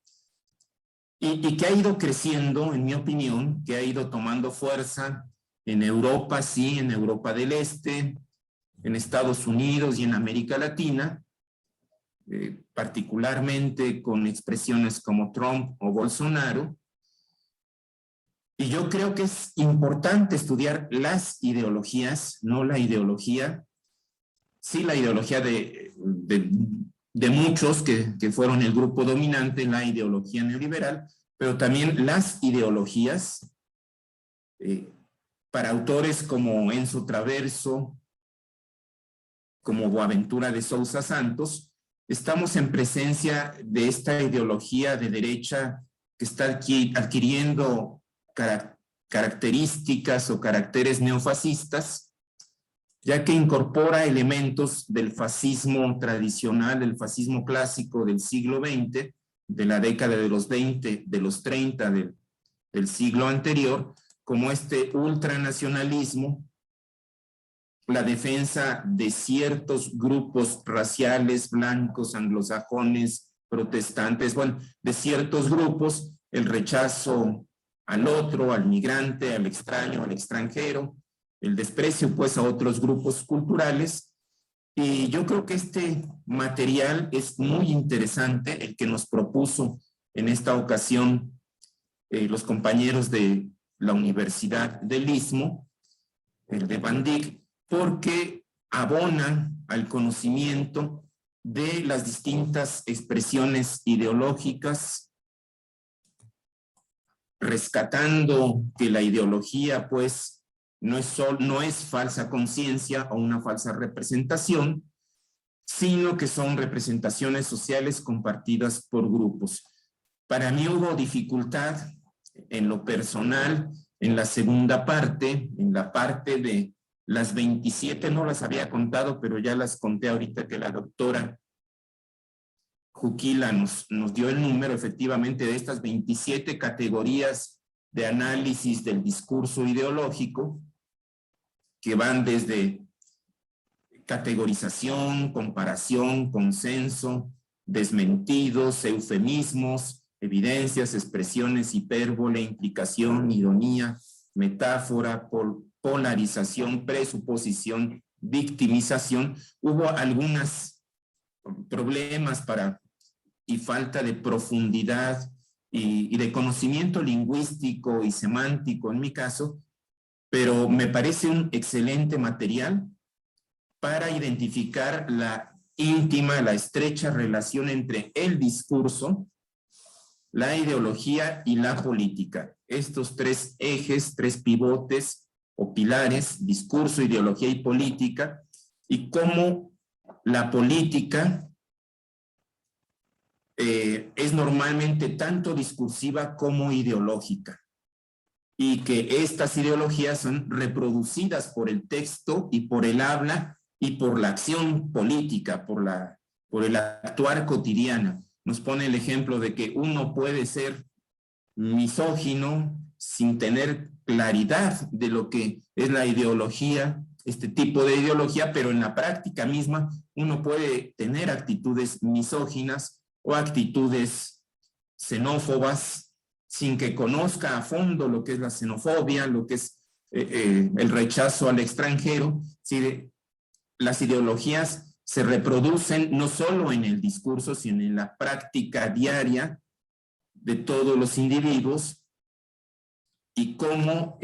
y que ha ido creciendo, en mi opinión, que ha ido tomando fuerza en Europa, sí, en Europa del Este, en Estados Unidos y en América Latina, particularmente con expresiones como Trump o Bolsonaro. Y yo creo que es importante estudiar las ideologías, no la ideología, sí la ideología de muchos que fueron el grupo dominante, la ideología neoliberal, pero también las ideologías para autores como Enzo Traverso, como Boaventura de Sousa Santos. Estamos en presencia de esta ideología de derecha que está adquiriendo características o caracteres neofascistas, ya que incorpora elementos del fascismo tradicional, el fascismo clásico del siglo XX, de la década de los 20, de los 30 del siglo anterior, como este ultranacionalismo, la defensa de ciertos grupos raciales, blancos, anglosajones, protestantes, bueno, de ciertos grupos, el rechazo al otro, al migrante, al extraño, al extranjero, el desprecio pues a otros grupos culturales. Y yo creo que este material es muy interesante, el que nos propuso en esta ocasión los compañeros de la Universidad del Istmo, el de Bandig, porque abona al conocimiento de las distintas expresiones ideológicas, rescatando que la ideología pues no es falsa conciencia o una falsa representación, sino que son representaciones sociales compartidas por grupos. Para mí hubo dificultad en lo personal, en la segunda parte, en la parte de las 27, no las había contado, pero ya las conté ahorita que la doctora Juquila nos dio el número efectivamente de estas 27 categorías de análisis del discurso ideológico, que van desde categorización, comparación, consenso, desmentidos, eufemismos, evidencias, expresiones, hipérbole, implicación, ironía, metáfora, polarización, presuposición, victimización. Hubo algunos problemas y falta de profundidad y de conocimiento lingüístico y semántico en mi caso, pero me parece un excelente material para identificar la íntima, la estrecha relación entre el discurso, la ideología y la política. Estos tres ejes, tres pivotes o pilares, discurso, ideología y política, y cómo la política es normalmente tanto discursiva como ideológica, y que estas ideologías son reproducidas por el texto y por el habla y por la acción política, por el actuar cotidiano. Nos pone el ejemplo de que uno puede ser misógino sin tener claridad de lo que es la ideología, este tipo de ideología, pero en la práctica misma uno puede tener actitudes misóginas o actitudes xenófobas sin que conozca a fondo lo que es la xenofobia, lo que es el rechazo al extranjero. ¿Sí? Las ideologías se reproducen no solo en el discurso, sino en la práctica diaria de todos los individuos y cómo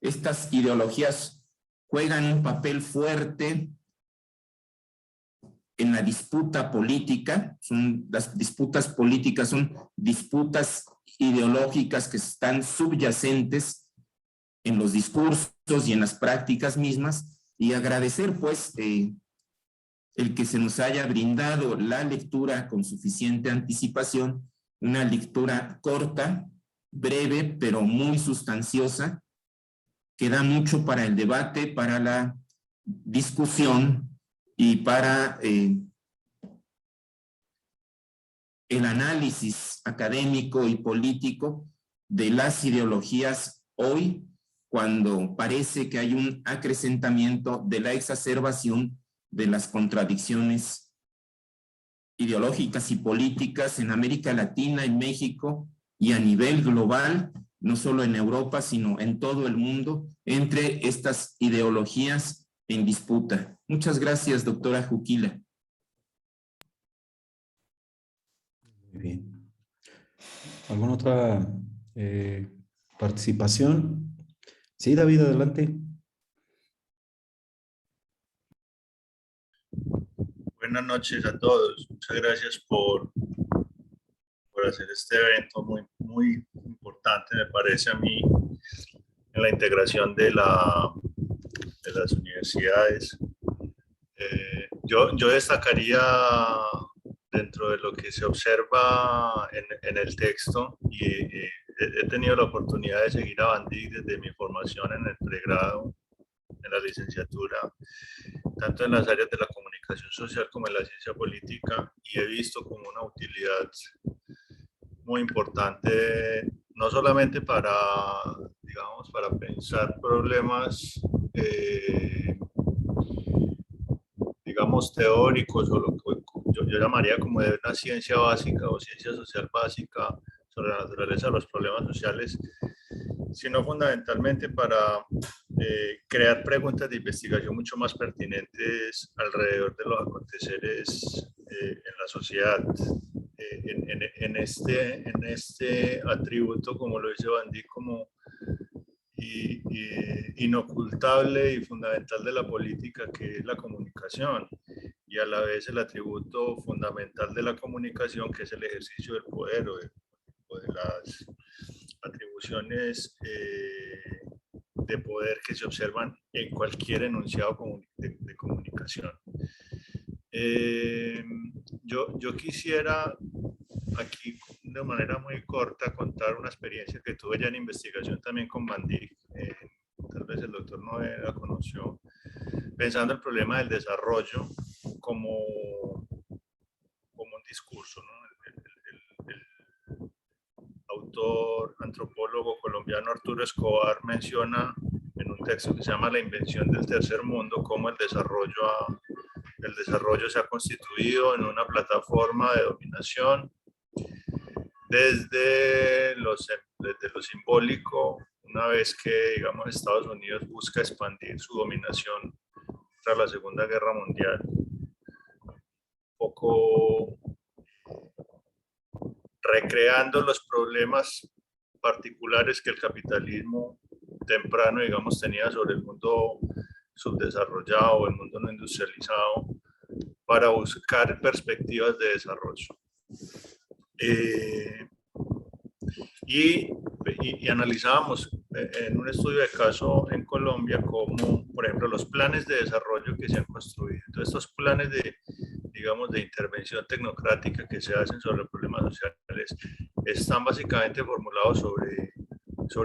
estas ideologías juegan un papel fuerte en la disputa política. Las disputas políticas son disputas ideológicas que están subyacentes en los discursos y en las prácticas mismas, y agradecer pues el que se nos haya brindado la lectura con suficiente anticipación, una lectura corta, breve, pero muy sustanciosa, que da mucho para el debate, para la discusión y para el análisis académico y político de las ideologías hoy, cuando parece que hay un acrecentamiento de la exacerbación de las contradicciones ideológicas y políticas en América Latina, en México y a nivel global, no solo en Europa, sino en todo el mundo, entre estas ideologías en disputa. Muchas gracias, doctora Juquila. Muy bien. ¿Alguna otra participación? Sí, David, adelante. Buenas noches a todos. Muchas gracias por hacer este evento muy importante, me parece a mí, en la integración de las universidades. Yo destacaría dentro de lo que se observa en el texto, y he tenido la oportunidad de seguir a Bandic desde mi formación en el pregrado, en la licenciatura, tanto en las áreas de la comunicación social como en la ciencia política, y he visto como una utilidad muy importante, no solamente para, digamos, para pensar problemas, digamos, teóricos, o lo que yo llamaría como de una ciencia básica o ciencia social básica sobre la naturaleza de los problemas sociales, sino fundamentalmente para crear preguntas de investigación mucho más pertinentes alrededor de los aconteceres en la sociedad. En este atributo, como lo dice Bandic, como inocultable y fundamental de la política, que es la comunicación, y a la vez el atributo fundamental de la comunicación, que es el ejercicio del poder o de las atribuciones de poder que se observan en cualquier enunciado de comunicación. Yo quisiera aquí de manera muy corta contar una experiencia que tuve ya en investigación también con Bandic. Tal vez el doctor no la conoció, pensando el problema del desarrollo como un discurso, ¿no? El autor, antropólogo colombiano Arturo Escobar menciona en un texto que se llama La invención del tercer mundo cómo el desarrollo se ha constituido en una plataforma de dominación desde lo simbólico, una vez que, digamos, Estados Unidos busca expandir su dominación tras la Segunda Guerra Mundial, un poco recreando los problemas particulares que el capitalismo temprano, digamos, tenía sobre el mundo subdesarrollado o el mundo no industrializado, para buscar perspectivas de desarrollo. Y analizábamos en un estudio de caso en Colombia como, por ejemplo, los planes de desarrollo que se han construido. Entonces, estos planes digamos, de intervención tecnocrática que se hacen sobre problemas sociales están básicamente formulados sobre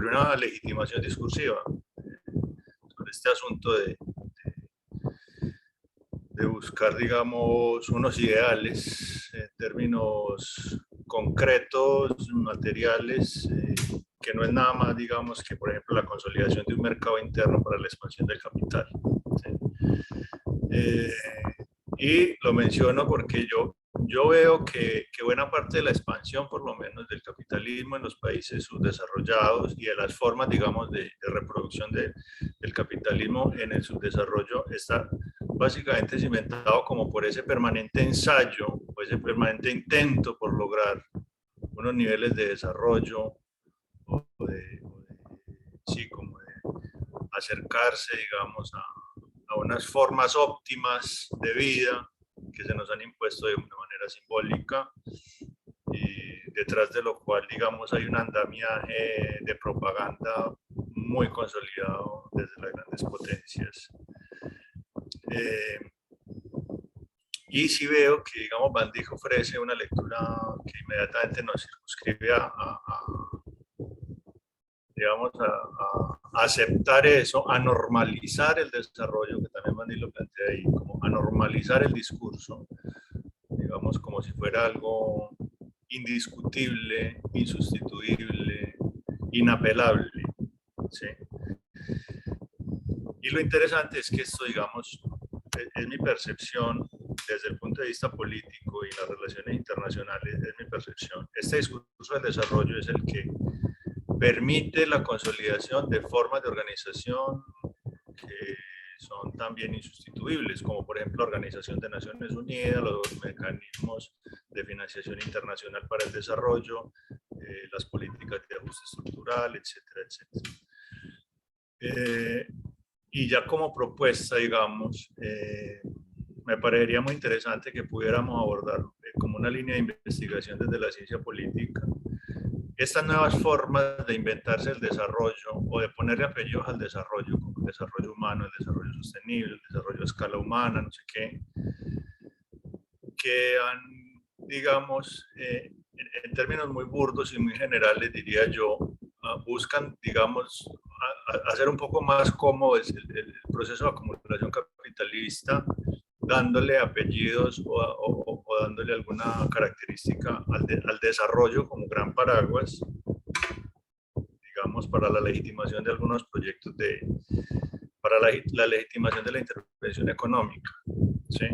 una legitimación discursiva, sobre este asunto de buscar, digamos, unos ideales en términos concretos, materiales, que no es nada más, digamos, que, por ejemplo, la consolidación de un mercado interno para la expansión del capital. ¿Sí? Y lo menciono porque yo veo que buena parte de la expansión, por lo menos, del capitalismo en los países subdesarrollados y de las formas, digamos, de reproducción del capitalismo en el subdesarrollo está básicamente cimentado como por ese permanente ensayo o ese permanente intento por lograr unos niveles de desarrollo sí, como de acercarse, digamos, a unas formas óptimas de vida que se nos han impuesto de una manera simbólica y detrás de lo cual, digamos, hay un andamiaje de propaganda muy consolidado desde las grandes potencias. Y sí veo que, digamos, Van Dijk ofrece una lectura que inmediatamente nos circunscribe digamos, a aceptar eso, a normalizar el desarrollo, que también Van Dijk lo plantea ahí, como a normalizar el discurso, digamos, como si fuera algo indiscutible, insustituible, inapelable, ¿sí? Y lo interesante es que esto, digamos, es mi percepción desde el punto de vista político y las relaciones internacionales, es mi percepción. Este discurso del desarrollo es el que permite la consolidación de formas de organización que son también insustituibles, como por ejemplo la Organización de Naciones Unidas, los mecanismos de financiación internacional para el desarrollo, las políticas de ajuste estructural, etcétera, etcétera. Y ya como propuesta, digamos, me parecería muy interesante que pudiéramos abordar como una línea de investigación desde la ciencia política estas nuevas formas de inventarse el desarrollo o de ponerle apellidos al desarrollo, como el desarrollo humano, el desarrollo sostenible, el desarrollo a escala humana, no sé qué, que han, digamos, en términos muy burdos y muy generales, diría yo, buscan, digamos, hacer un poco más cómodo el proceso de acumulación capitalista, dándole apellidos o dándole alguna característica al desarrollo como gran paraguas, digamos, para la legitimación de algunos proyectos, para la legitimación de la intervención económica, ¿sí?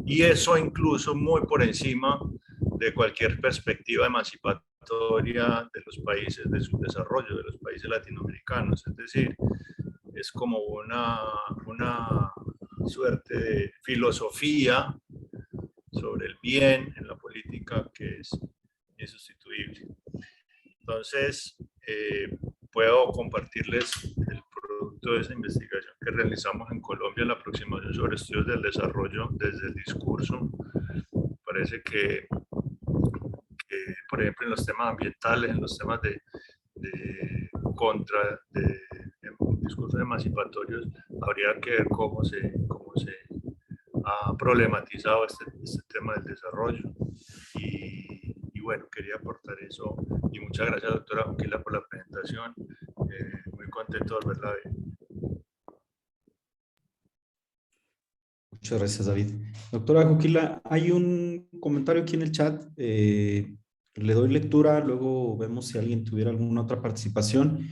Y eso incluso muy por encima de cualquier perspectiva emancipatoria de los países de subdesarrollo, de los países latinoamericanos. Es decir, es como una suerte de filosofía sobre el bien en la política que es insustituible. Entonces, puedo compartirles el producto de esa investigación que realizamos en Colombia, la aproximación sobre estudios del desarrollo desde el discurso. Parece que por ejemplo, en los temas ambientales, en los temas de discursos emancipatorios, habría que ver cómo se ha problematizado este tema del desarrollo. Y bueno, quería aportar eso. Y muchas gracias, doctora Junquila, por la presentación. Muy contento de verla. Muchas gracias, David. Doctora Junquila, hay un comentario aquí en el chat. Le doy lectura, luego vemos si alguien tuviera alguna otra participación.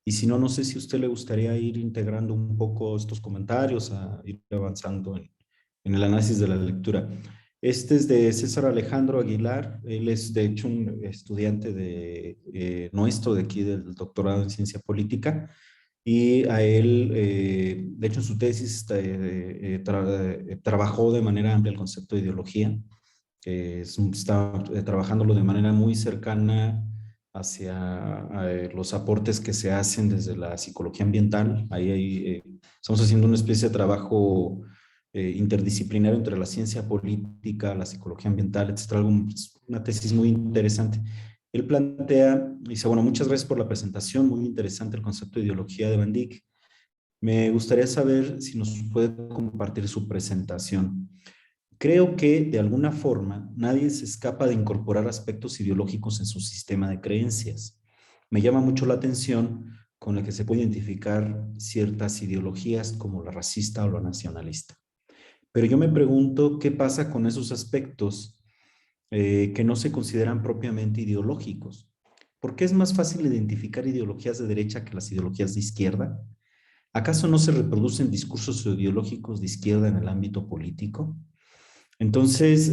Y si no, no sé si a usted le gustaría ir integrando un poco estos comentarios, a ir avanzando en el análisis de la lectura. Este es de César Alejandro Aguilar. Él es, de hecho, un estudiante nuestro de aquí del doctorado en Ciencia Política. Y a él, de hecho, en su tesis trabajó de manera amplia el concepto de ideología. Está trabajándolo de manera muy cercana hacia los aportes que se hacen desde la psicología ambiental. Ahí estamos haciendo una especie de trabajo interdisciplinario entre la ciencia política, la psicología ambiental, etc. Una tesis muy interesante. Él plantea, dice, bueno, muchas gracias por la presentación, muy interesante el concepto de ideología de Van Dijk. Me gustaría saber si nos puede compartir su presentación. Creo que, de alguna forma, nadie se escapa de incorporar aspectos ideológicos en su sistema de creencias. Me llama mucho la atención con la que se puede identificar ciertas ideologías como la racista o la nacionalista. Pero yo me pregunto qué pasa con esos aspectos que no se consideran propiamente ideológicos. ¿Por qué es más fácil identificar ideologías de derecha que las ideologías de izquierda? ¿Acaso no se reproducen discursos ideológicos de izquierda en el ámbito político? Entonces,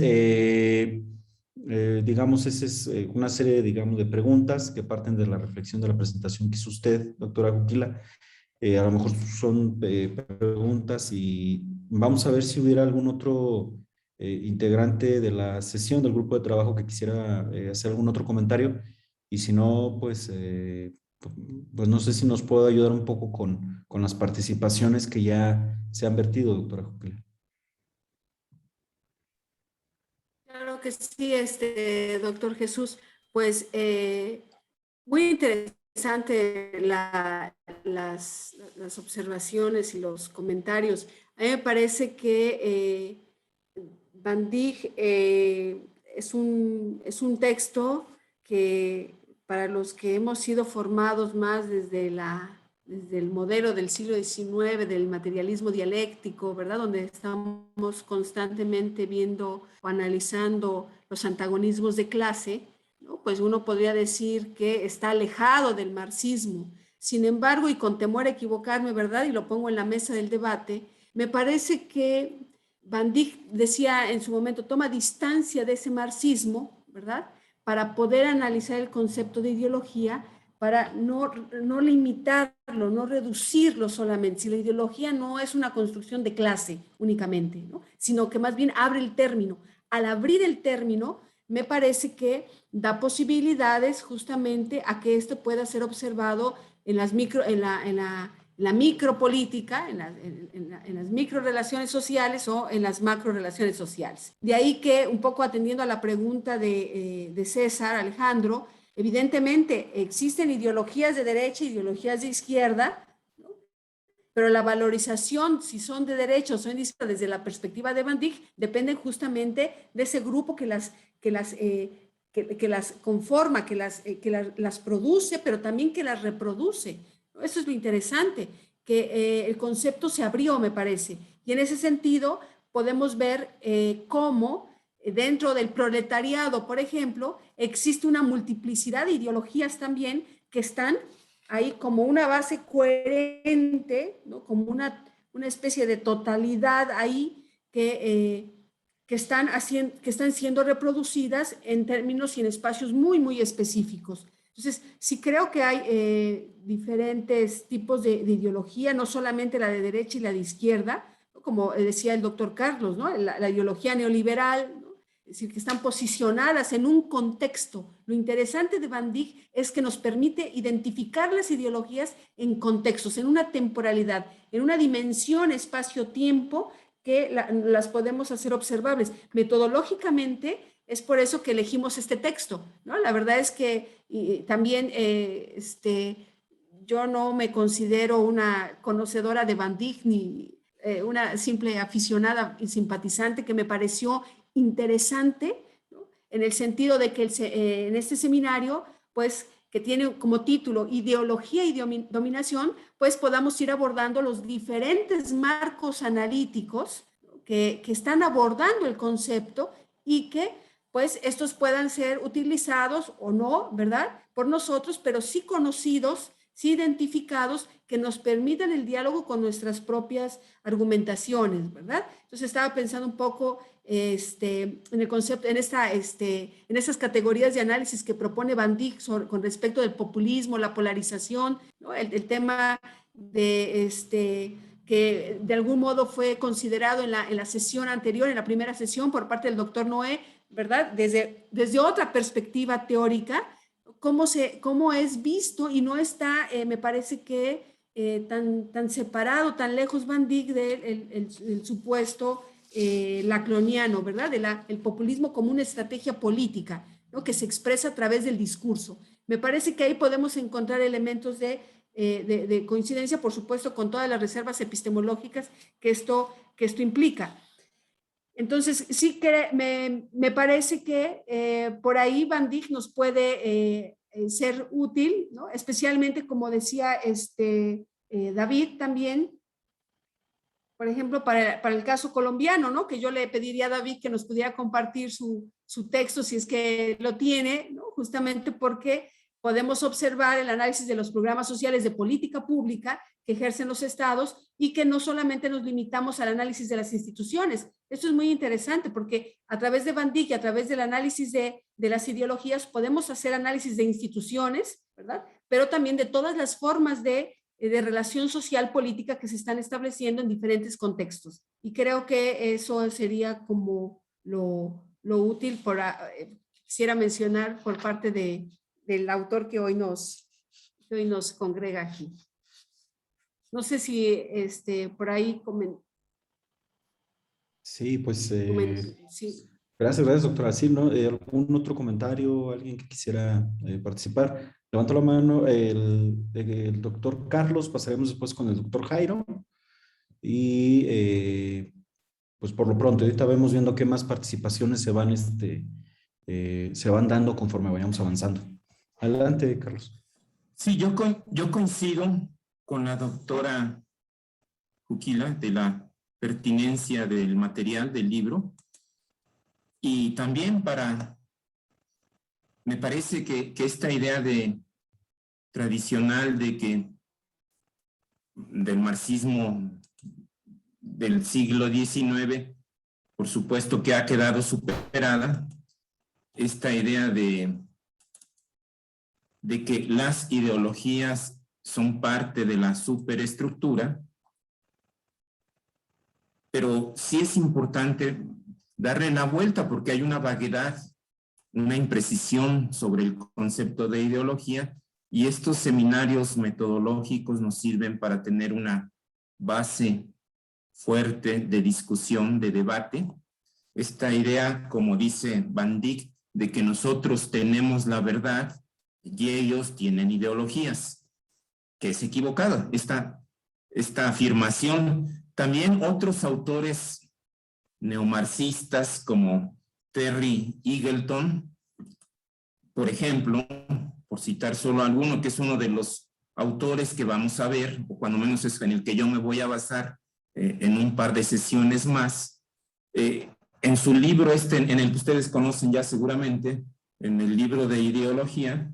digamos, esa es una serie, digamos, de preguntas que parten de la reflexión de la presentación que hizo usted, doctora Junquila. A lo mejor son preguntas y vamos a ver si hubiera algún otro integrante de la sesión del grupo de trabajo que quisiera hacer algún otro comentario. Y si no, pues no sé si nos puede ayudar un poco con las participaciones que ya se han vertido, doctora Juquila. Claro que sí, doctor Jesús. Pues muy interesante las observaciones y los comentarios. A mí me parece que Van Dijk es un texto que para los que hemos sido formados más desde el modelo del siglo XIX, del materialismo dialéctico, ¿verdad? Donde estamos constantemente viendo o analizando los antagonismos de clase, ¿no? Pues uno podría decir que está alejado del marxismo. Sin embargo, y con temor a equivocarme, ¿verdad? Y lo pongo en la mesa del debate, me parece que Van Dijk decía en su momento, toma distancia de ese marxismo, ¿verdad? Para poder analizar el concepto de ideología, para no limitarlo, no reducirlo solamente. Si la ideología no es una construcción de clase únicamente, ¿no? Sino que más bien abre el término. Al abrir el término, me parece que da posibilidades justamente a que esto pueda ser observado en las la micropolítica, en las microrelaciones sociales o en las macrorelaciones sociales. De ahí que, un poco atendiendo a la pregunta de César Alejandro, evidentemente existen ideologías de derecha, ideologías de izquierda, ¿no? Pero la valorización, si son de derecha o son de izquierda, desde la perspectiva de Van Dijk, dependen justamente de ese grupo que las conforma, que las produce, pero también que las reproduce. Eso es lo interesante, que el concepto se abrió, me parece. Y en ese sentido podemos ver cómo dentro del proletariado, por ejemplo, existe una multiplicidad de ideologías también que están ahí como una base coherente, ¿no? Como una especie de totalidad ahí que están siendo reproducidas en términos y en espacios muy, muy específicos. Entonces, sí creo que hay diferentes tipos de ideología, no solamente la de derecha y la de izquierda, ¿no? Como decía el doctor Carlos, ¿no? La ideología neoliberal, ¿no? Es decir, que están posicionadas en un contexto. Lo interesante de Van Dijk es que nos permite identificar las ideologías en contextos, en una temporalidad, en una dimensión espacio-tiempo que las podemos hacer observables. Metodológicamente, es por eso que elegimos este texto, ¿no? La verdad es que también yo no me considero una conocedora de Van Dijk ni una simple aficionada y simpatizante, que me pareció interesante, ¿no? En el sentido de que en este seminario, pues, que tiene como título Ideología y Dominación, pues podamos ir abordando los diferentes marcos analíticos que están abordando el concepto y que pues estos puedan ser utilizados o no, ¿verdad? Por nosotros, pero sí conocidos, sí identificados, que nos permitan el diálogo con nuestras propias argumentaciones, ¿verdad? Entonces estaba pensando un poco en el concepto, en esas categorías de análisis que propone Van Dijk con respecto del populismo, la polarización, ¿no? El tema de que de algún modo fue considerado en la sesión anterior, en la primera sesión, por parte del doctor Noé, ¿verdad? Desde otra perspectiva teórica, cómo es visto y no está, me parece que tan separado, tan lejos Van Dijk del supuesto lacloniano, ¿verdad? El populismo como una estrategia política, ¿no? Que se expresa a través del discurso. Me parece que ahí podemos encontrar elementos de coincidencia, por supuesto, con todas las reservas epistemológicas que esto implica. Entonces, sí que me parece que por ahí Van Dijk nos puede ser útil, ¿no? Especialmente, como decía David también, por ejemplo, para el caso colombiano, ¿no? Que yo le pediría a David que nos pudiera compartir su texto, si es que lo tiene, ¿no? Justamente porque podemos observar el análisis de los programas sociales de política pública que ejercen los estados y que no solamente nos limitamos al análisis de las instituciones. Esto es muy interesante porque a través de Van Dijk y a través del análisis de las ideologías podemos hacer análisis de instituciones, ¿verdad? Pero también de todas las formas de relación social política que se están estableciendo en diferentes contextos. Y creo que eso sería como lo útil. Quisiera mencionar por parte del autor que hoy nos congrega aquí. No sé si por ahí Sí, pues sí. gracias, doctora. Sí, ¿no? ¿Algún otro comentario, alguien que quisiera participar? Levanto la mano el doctor Carlos, pasaremos después con el doctor Jairo y pues por lo pronto, ahorita vemos viendo qué más participaciones se van dando conforme vayamos avanzando. Adelante, Carlos. Sí, yo coincido con la doctora Juquila de la pertinencia del material del libro, y también me parece que esta idea tradicional del marxismo del siglo XIX, por supuesto que ha quedado superada, esta idea de que las ideologías son parte de la superestructura, pero sí es importante darle la vuelta porque hay una vaguedad, una imprecisión sobre el concepto de ideología, y estos seminarios metodológicos nos sirven para tener una base fuerte de discusión, de debate. Esta idea, como dice Van Dyck, de que nosotros tenemos la verdad y ellos tienen ideologías, que es equivocada esta afirmación. También otros autores neomarxistas como Terry Eagleton, por ejemplo, por citar solo alguno, que es uno de los autores que vamos a ver, o cuando menos es en el que yo me voy a basar en un par de sesiones más, en su libro en el que ustedes conocen ya seguramente, en el libro de ideología,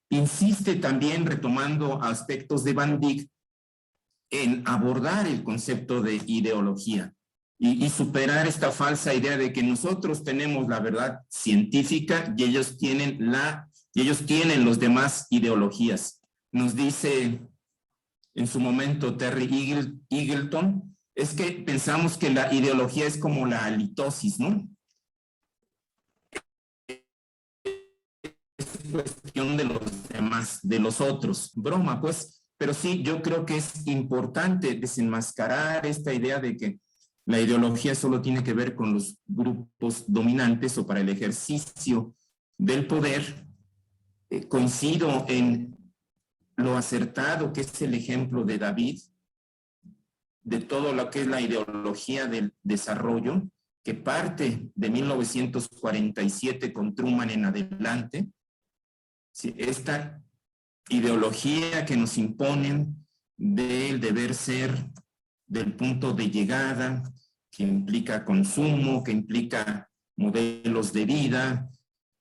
insiste también, retomando aspectos de Van Dyck, en abordar el concepto de ideología y superar esta falsa idea de que nosotros tenemos la verdad científica y ellos tienen los demás ideologías. Nos dice en su momento Terry Eagleton, es que pensamos que la ideología es como la halitosis, ¿no? Es cuestión de los demás, de los otros. Broma, pues. Pero sí, yo creo que es importante desenmascarar esta idea de que la ideología solo tiene que ver con los grupos dominantes o para el ejercicio del poder. Coincido en lo acertado que es el ejemplo de David, de todo lo que es la ideología del desarrollo, que parte de 1947 con Truman en adelante. Sí, esta ideología que nos imponen del deber ser, del punto de llegada, que implica consumo, que implica modelos de vida,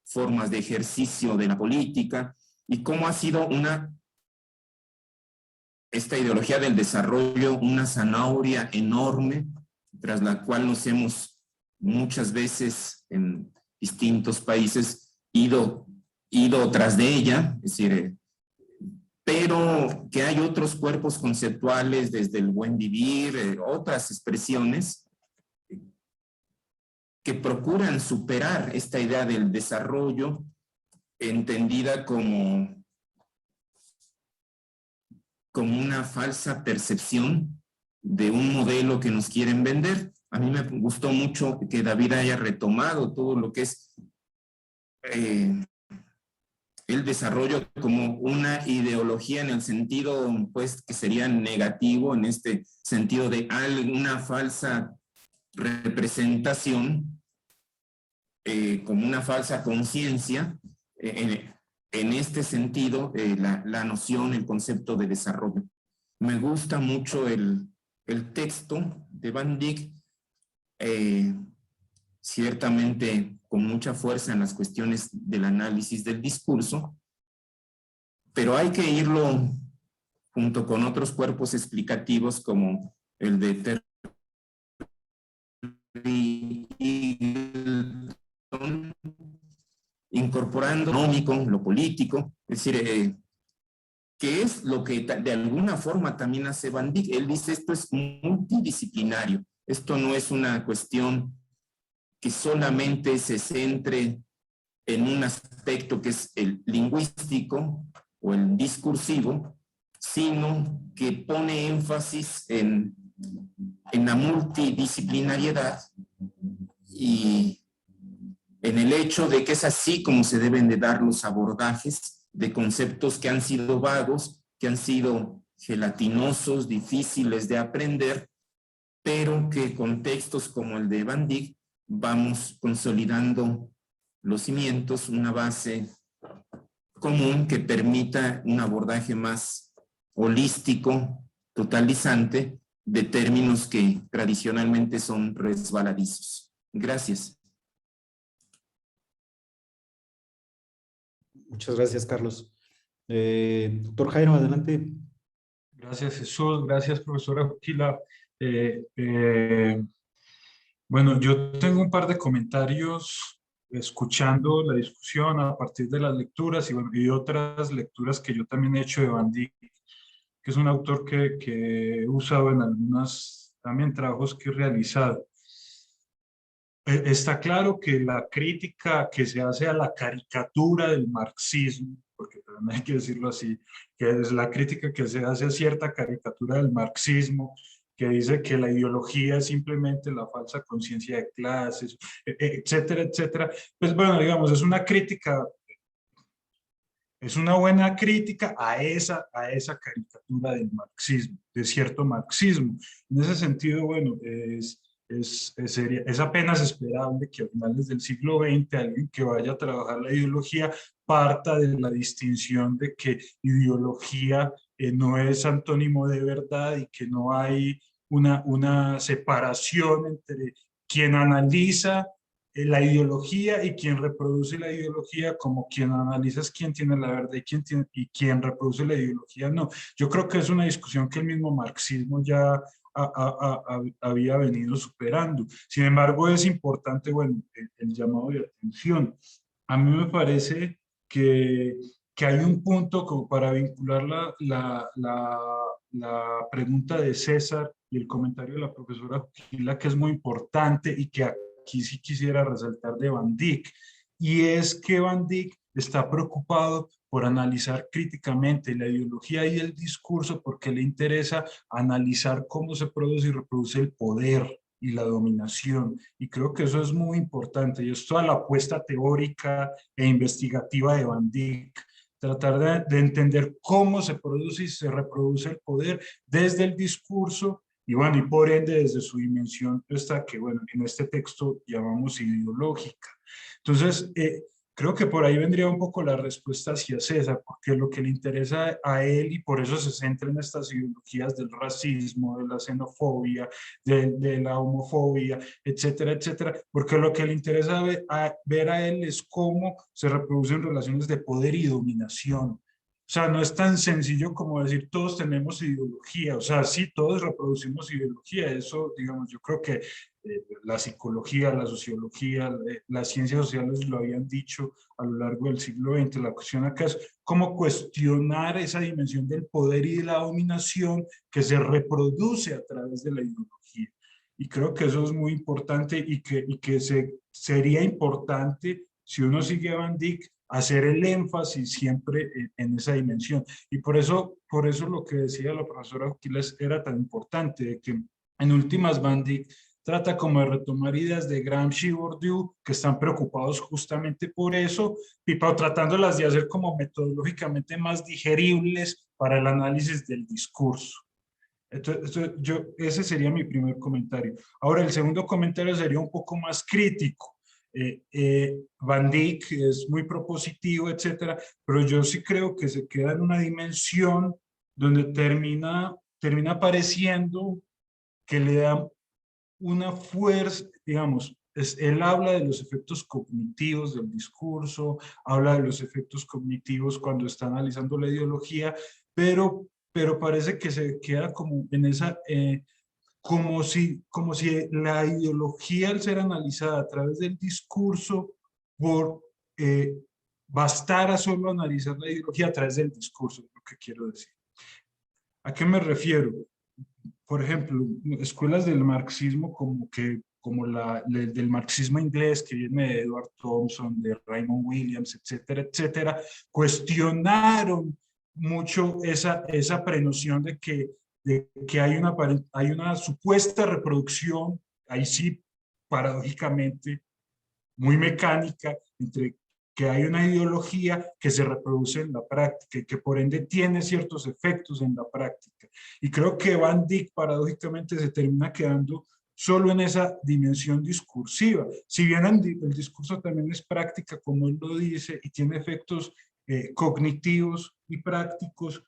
formas de ejercicio de la política, y cómo ha sido esta ideología del desarrollo una zanahoria enorme, tras la cual nos hemos muchas veces en distintos países ido tras de ella, es decir, pero que hay otros cuerpos conceptuales desde el buen vivir, otras expresiones que procuran superar esta idea del desarrollo entendida como una falsa percepción de un modelo que nos quieren vender. A mí me gustó mucho que David haya retomado todo lo que es el desarrollo como una ideología en el sentido, pues, que sería negativo, en este sentido de una falsa representación, como una falsa conciencia, en este sentido, la noción, el concepto de desarrollo. Me gusta mucho el texto de Van Dyck, ciertamente con mucha fuerza en las cuestiones del análisis del discurso, pero hay que irlo junto con otros cuerpos explicativos como el de Terry Eagleton, incorporando lo económico, lo político, es decir, que es lo que de alguna forma también hace Van Dyck. Él dice esto es multidisciplinario, Esto no es una cuestión que solamente se centre en un aspecto que es el lingüístico o el discursivo, sino que pone énfasis en la multidisciplinariedad y en el hecho de que es así como se deben de dar los abordajes de conceptos que han sido vagos, que han sido gelatinosos, difíciles de aprender, pero que con textos como el de Van Dijk vamos consolidando los cimientos, una base común que permita un abordaje más holístico, totalizante, de términos que tradicionalmente son resbaladizos. Gracias. Muchas gracias, Carlos. Doctor Jairo, adelante. Gracias, Jesús. Gracias, profesora Juquila. Bueno, yo tengo un par de comentarios escuchando la discusión a partir de las lecturas y otras lecturas que yo también he hecho de Van Dijk, que es un autor que he usado en algunos también trabajos que he realizado. Está claro que la crítica que se hace a la caricatura del marxismo, porque también hay que decirlo así, que es la crítica que se hace a cierta caricatura del marxismo, que dice que la ideología es simplemente la falsa conciencia de clases, etcétera, etcétera. Pues bueno, digamos, es una crítica, es una buena crítica a esa caricatura del marxismo, de cierto marxismo. En ese sentido, bueno, es apenas esperable que a finales del siglo XX alguien que vaya a trabajar la ideología parta de la distinción de que ideología no es antónimo de verdad y que no hay una separación entre quien analiza la ideología y quien reproduce la ideología, como quien analiza es quién tiene la verdad y quien reproduce la ideología no. Yo creo que es una discusión que el mismo marxismo ya había venido superando. Sin embargo, es importante, bueno, el llamado de atención. A mí me parece que hay un punto como para vincular la pregunta de César y el comentario de la profesora Juquila, que es muy importante y que aquí sí quisiera resaltar de Van Dijk, y es que Van Dijk está preocupado por analizar críticamente la ideología y el discurso porque le interesa analizar cómo se produce y reproduce el poder y la dominación. Y creo que eso es muy importante. Y es toda la apuesta teórica e investigativa de Van Dijk. Tratar de entender cómo se produce y se reproduce el poder desde el discurso y bueno, y por ende desde su dimensión esta que bueno, en este texto llamamos ideológica. Entonces, creo que por ahí vendría un poco la respuesta hacia César, porque lo que le interesa a él, y por eso se centra en estas ideologías del racismo, de la xenofobia, de la homofobia, etcétera, etcétera, porque lo que le interesa ver a él es cómo se reproducen relaciones de poder y dominación. O sea, no es tan sencillo como decir todos tenemos ideología, o sea, sí, todos reproducimos ideología, eso, digamos, yo creo que la psicología, la sociología, las ciencias sociales lo habían dicho a lo largo del siglo XX. La cuestión acá es cómo cuestionar esa dimensión del poder y de la dominación que se reproduce a través de la ideología. Y creo que eso es muy importante y que sería importante, si uno sigue a Van Dijk, hacer el énfasis siempre en esa dimensión. Y por eso lo que decía la profesora Aquiles era tan importante, de que en últimas Van Dijk trata como de retomar ideas de Gramsci y Bourdieu que están preocupados justamente por eso, y tratándolas de hacer como metodológicamente más digeribles para el análisis del discurso. Entonces, ese sería mi primer comentario. Ahora, el segundo comentario sería un poco más crítico. Van Dijk es muy propositivo, etcétera, pero yo sí creo que se queda en una dimensión donde termina pareciendo que le da una fuerza, digamos, él habla de los efectos cognitivos del discurso, habla de los efectos cognitivos cuando está analizando la ideología, pero parece que se queda como en esa, como si la ideología al ser analizada a través del discurso, bastara solo analizar la ideología a través del discurso, es lo que quiero decir. ¿A qué me refiero? por ejemplo, escuelas del marxismo como del marxismo inglés que viene de Edward Thompson, de Raymond Williams, etcétera, etcétera, cuestionaron mucho esa prenoción de que hay una supuesta reproducción, ahí sí, paradójicamente, muy mecánica, entre que hay una ideología que se reproduce en la práctica y que por ende tiene ciertos efectos en la práctica. Y creo que Van Dijk paradójicamente se termina quedando solo en esa dimensión discursiva. Si bien el discurso también es práctica, como él lo dice, y tiene efectos cognitivos y prácticos,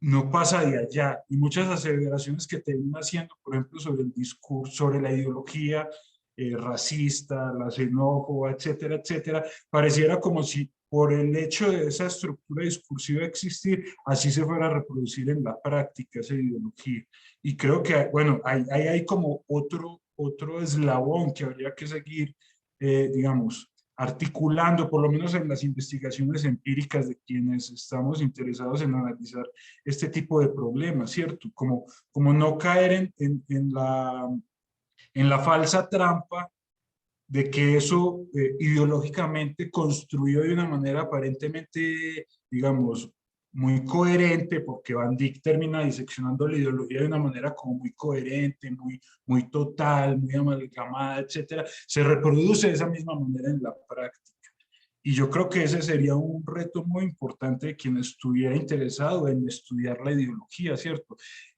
no pasa de allá. Y muchas aseveraciones que termina haciendo, por ejemplo, sobre el discurso, sobre la ideología racista, la xenófoba, etcétera, etcétera, pareciera como si por el hecho de esa estructura discursiva existir, así se fuera a reproducir en la práctica esa ideología. Y creo que, bueno, hay como otro eslabón que habría que seguir, digamos, articulando, por lo menos en las investigaciones empíricas de quienes estamos interesados en analizar este tipo de problemas, ¿cierto? Como no caer en la falsa trampa de que eso ideológicamente construido de una manera aparentemente, digamos, muy coherente, porque Van Dijk termina diseccionando la ideología de una manera como muy coherente, muy total, muy amalgamada, etcétera, se reproduce de esa misma manera en la práctica. Y yo creo que ese sería un reto muy importante de quien estuviera interesado en estudiar la ideología, ¿cierto?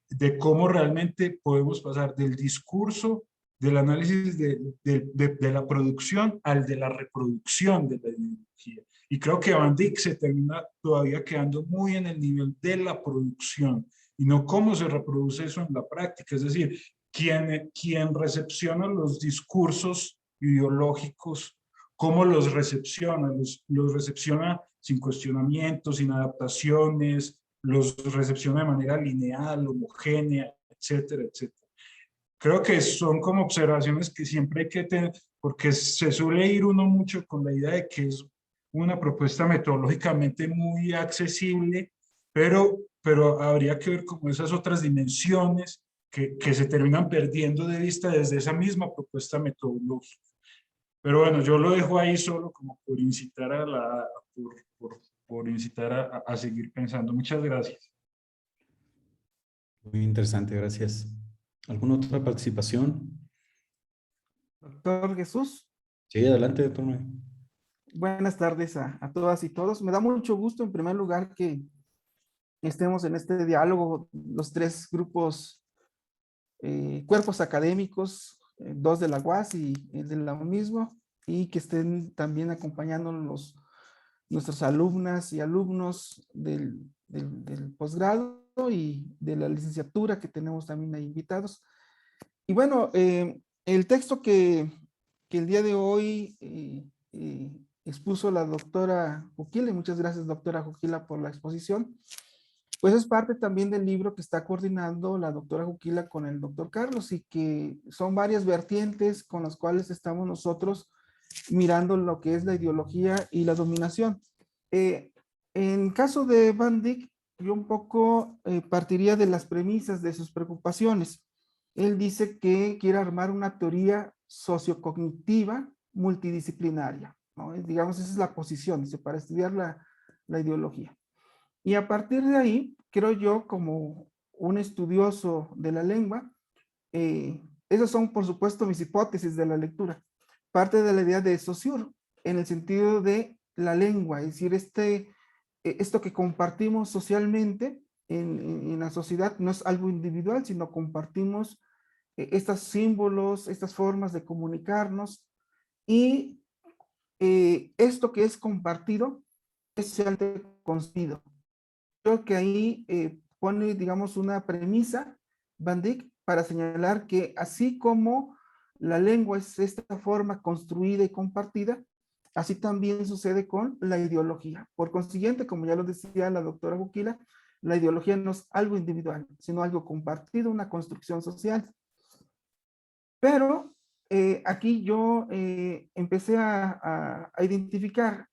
De cómo realmente podemos pasar del discurso, del análisis de la producción al de la reproducción de la ideología. Y creo que Van Dijk se termina todavía quedando muy en el nivel de la producción y no cómo se reproduce eso en la práctica. Es decir, quien recepciona los discursos ideológicos, cómo los recepciona, los recepciona sin cuestionamientos, sin adaptaciones, los recepciona de manera lineal, homogénea, etcétera, etcétera. Creo que son como observaciones que siempre hay que tener, porque se suele ir uno mucho con la idea de que es una propuesta metodológicamente muy accesible, pero habría que ver como esas otras dimensiones que se terminan perdiendo de vista desde esa misma propuesta metodológica. Pero bueno, yo lo dejo ahí solo como por incitar por incitar a seguir pensando. Muchas gracias. Muy interesante, gracias. ¿Alguna otra participación? Doctor Jesús, Sí, adelante, doctor. buenas tardes a todas y todos. Me da mucho gusto, en primer lugar, que estemos en este diálogo, los tres grupos, cuerpos académicos, dos de la UAS y el de la mismo, y que estén también acompañándonos nuestras alumnas y alumnos del posgrado y de la licenciatura, que tenemos también ahí invitados. Y bueno, el texto que el día de hoy expuso la doctora Juquila, y muchas gracias doctora Juquila por la exposición, pues es parte también del libro que está coordinando la doctora Juquila con el doctor Carlos, y que son varias vertientes con las cuales estamos nosotros mirando lo que es la ideología y la dominación. En caso de Van Dijk, yo un poco partiría de las premisas de sus preocupaciones. Él dice que quiere armar una teoría sociocognitiva multidisciplinaria, ¿no? Digamos, esa es la posición, dice, para estudiar la ideología. Y a partir de ahí, creo yo, como un estudioso de la lengua, esas son, por supuesto, mis hipótesis de la lectura. Parte de la idea de Saussure, en el sentido de la lengua, es decir, esto que compartimos socialmente en la sociedad no es algo individual, sino compartimos estos símbolos, estas formas de comunicarnos, y esto que es compartido es socialmente construido. Creo que ahí pone, digamos, una premisa, Van Dijk, para señalar que así como la lengua es esta forma construida y compartida, así también sucede con la ideología. Por consiguiente, como ya lo decía la doctora Juquila, la ideología no es algo individual, sino algo compartido, una construcción social. Pero aquí yo empecé a identificar,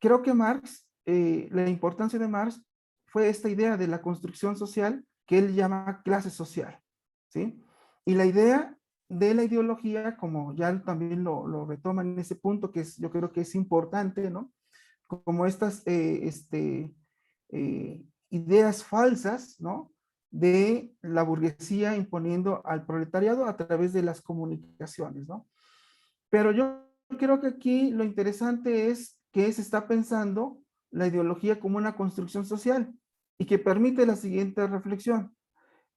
creo que Marx, la importancia de Marx fue esta idea de la construcción social que él llama clase social, ¿sí? Y la idea de la ideología, como ya también lo retoma en ese punto, que es, yo creo que es importante, ¿no? Como estas ideas falsas, ¿no? De la burguesía imponiendo al proletariado a través de las comunicaciones, ¿no? Pero yo creo que aquí lo interesante es que se está pensando la ideología como una construcción social y que permite la siguiente reflexión.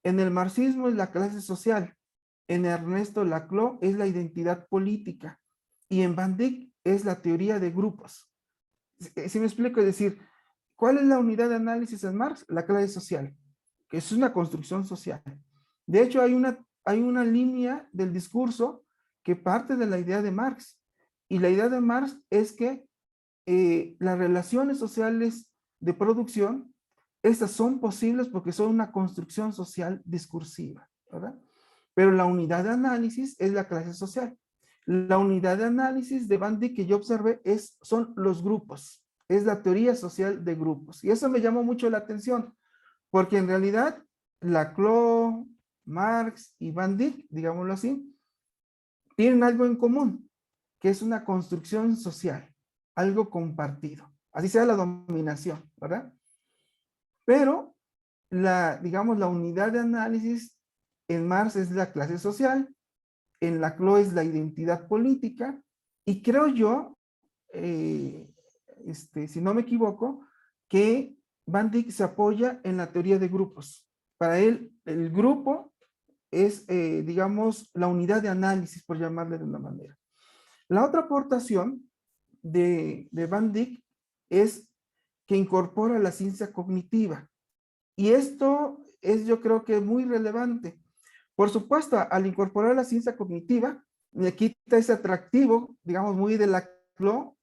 En el marxismo es la clase social, en Ernesto Laclau es la identidad política y en Van Dijk es la teoría de grupos. Si me explico, es decir, ¿cuál es la unidad de análisis en Marx? La clase social, que es una construcción social. De hecho, hay una línea del discurso que parte de la idea de Marx. Y la idea de Marx es que las relaciones sociales de producción, estas son posibles porque son una construcción social discursiva, ¿verdad? Pero la unidad de análisis es la clase social. La unidad de análisis de Van Dijk que yo observé son los grupos, es la teoría social de grupos. Y eso me llamó mucho la atención, porque en realidad Laclau, Marx y Van Dijk, digámoslo así, tienen algo en común, que es una construcción social, algo compartido. Así sea la dominación, ¿verdad? Pero digamos, la unidad de análisis en Marx es la clase social, en Laclau es la identidad política, y creo yo, si no me equivoco, que Van Dijk se apoya en la teoría de grupos. Para él, el grupo es, digamos, la unidad de análisis, por llamarle de una manera. La otra aportación de Van Dijk es que incorpora la ciencia cognitiva. Y esto es, yo creo que muy relevante. Por supuesto, al incorporar la ciencia cognitiva, le quita ese atractivo, digamos, muy de Laclau,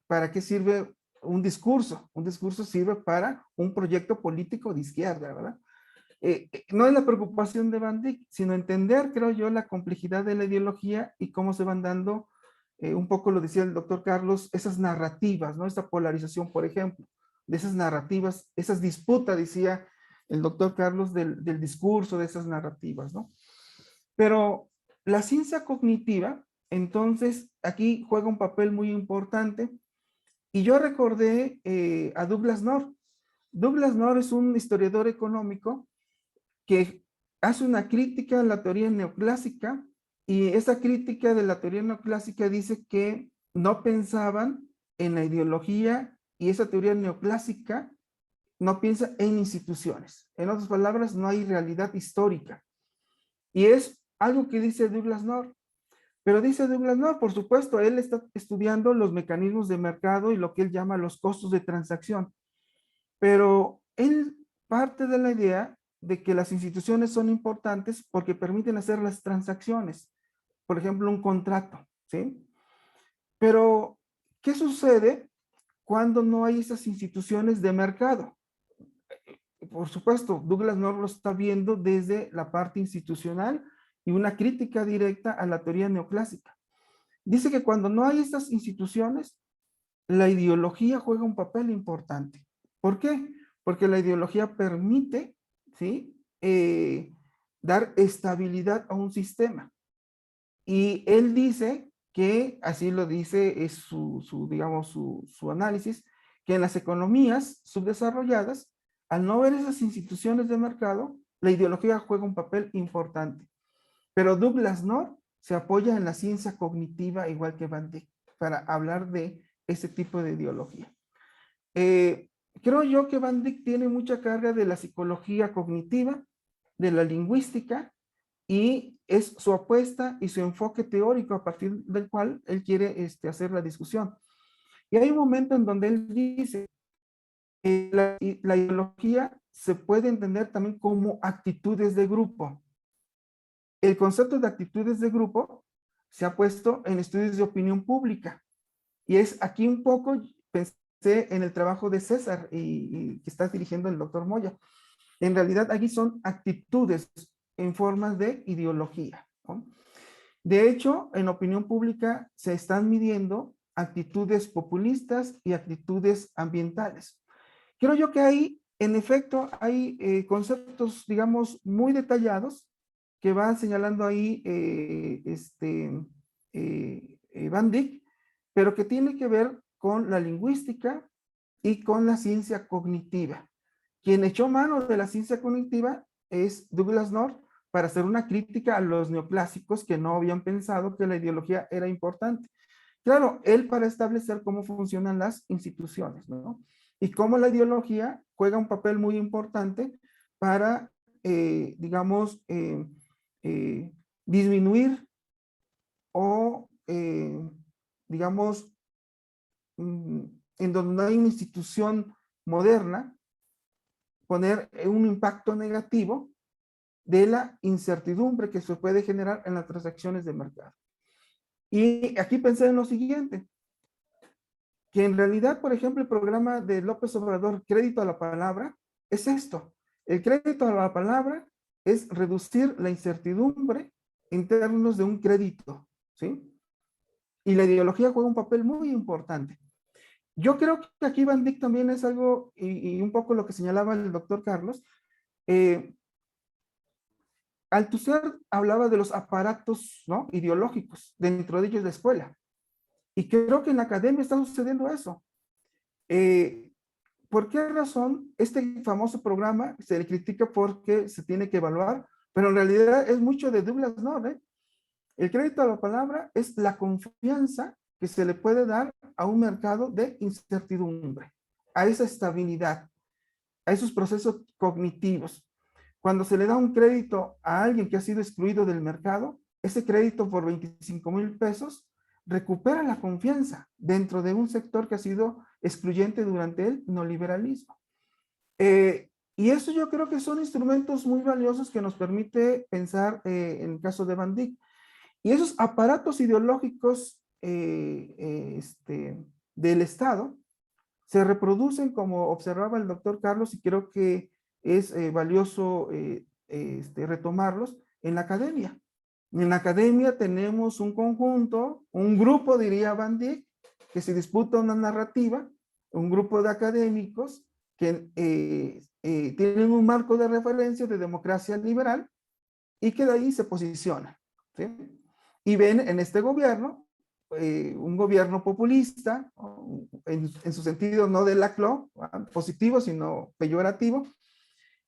para qué sirve un discurso. Un discurso sirve para un proyecto político de izquierda, ¿verdad? No es la preocupación de Van Dijk, sino entender, creo yo, la complejidad de la ideología y cómo se van dando, un poco lo decía el doctor Carlos, esas narrativas, ¿no? Esta polarización, por ejemplo, de esas narrativas, esas disputas, decía el doctor Carlos, del discurso, de esas narrativas, ¿no? Pero la ciencia cognitiva, entonces, aquí juega un papel muy importante, y yo recordé a Douglas North. Douglas North es un historiador económico que hace una crítica a la teoría neoclásica, y esa crítica de la teoría neoclásica dice que no pensaban en la ideología, y esa teoría neoclásica no piensa en instituciones. En otras palabras, no hay realidad histórica. Y es algo que dice Douglas North. Pero dice Douglas North, por supuesto, él está estudiando los mecanismos de mercado y lo que él llama los costos de transacción. Pero él parte de la idea de que las instituciones son importantes porque permiten hacer las transacciones. Por ejemplo, un contrato, ¿sí? Pero, ¿qué sucede cuando no hay esas instituciones de mercado? Por supuesto, Douglas North lo está viendo desde la parte institucional y una crítica directa a la teoría neoclásica. Dice que cuando no hay estas instituciones, la ideología juega un papel importante. ¿Por qué? Porque la ideología permite, ¿sí? Dar estabilidad a un sistema. Y él dice que, así lo dice, es digamos, su análisis, que en las economías subdesarrolladas, al no haber esas instituciones de mercado, la ideología juega un papel importante. Pero Douglas North se apoya en la ciencia cognitiva, igual que Van Dijk, para hablar de ese tipo de ideología. Creo yo que Van Dijk tiene mucha carga de la psicología cognitiva, de la lingüística, y es su apuesta y su enfoque teórico a partir del cual él quiere hacer la discusión. Y hay un momento en donde él dice que la ideología se puede entender también como actitudes de grupo. El concepto de actitudes de grupo se ha puesto en estudios de opinión pública. Y es aquí un poco, pensé en el trabajo de César y que está dirigiendo el doctor Moya. En realidad aquí son actitudes en formas de ideología, ¿no? De hecho, en opinión pública se están midiendo actitudes populistas y actitudes ambientales. Creo yo que ahí en efecto, hay conceptos, digamos, muy detallados que van señalando ahí Van Dyck, pero que tiene que ver con la lingüística y con la ciencia cognitiva. Quien echó mano de la ciencia cognitiva es Douglas North para hacer una crítica a los neoclásicos que no habían pensado que la ideología era importante. Claro, él para establecer cómo funcionan las instituciones, ¿no? Y cómo la ideología juega un papel muy importante para, digamos, disminuir o, digamos, en donde no hay una institución moderna, poner un impacto negativo de la incertidumbre que se puede generar en las transacciones de mercado. Y aquí pensé en lo siguiente, que en realidad, por ejemplo, el programa de López Obrador, Crédito a la Palabra, es esto. El crédito a la palabra es reducir la incertidumbre en términos de un crédito, ¿sí? Y la ideología juega un papel muy importante. Yo creo que aquí Van Dyck también es algo, y un poco lo que señalaba el doctor Carlos, Althusser hablaba de los aparatos, ¿no?, ideológicos, dentro de ellos la escuela. Y creo que en la academia está sucediendo eso. ¿Por qué razón este famoso programa se le critica porque se tiene que evaluar? Pero en realidad es mucho de Douglas North, ¿eh? El crédito a la palabra es la confianza que se le puede dar a un mercado de incertidumbre, a esa estabilidad, a esos procesos cognitivos. Cuando se le da un crédito a alguien que ha sido excluido del mercado, ese crédito por 25,000 pesos recupera la confianza dentro de un sector que ha sido excluyente durante el neoliberalismo. Y eso yo creo que son instrumentos muy valiosos que nos permite pensar en el caso de Van Dyck. Y esos aparatos ideológicos del Estado se reproducen, como observaba el doctor Carlos, y creo que es valioso retomarlos en la academia. En la academia tenemos un conjunto, un grupo, diría Van Dyck, que se disputa una narrativa, un grupo de académicos que tienen un marco de referencia de democracia liberal y que de ahí se posicionan, ¿sí? Y ven en este gobierno un gobierno populista, en su sentido no de Laclau, positivo, sino peyorativo,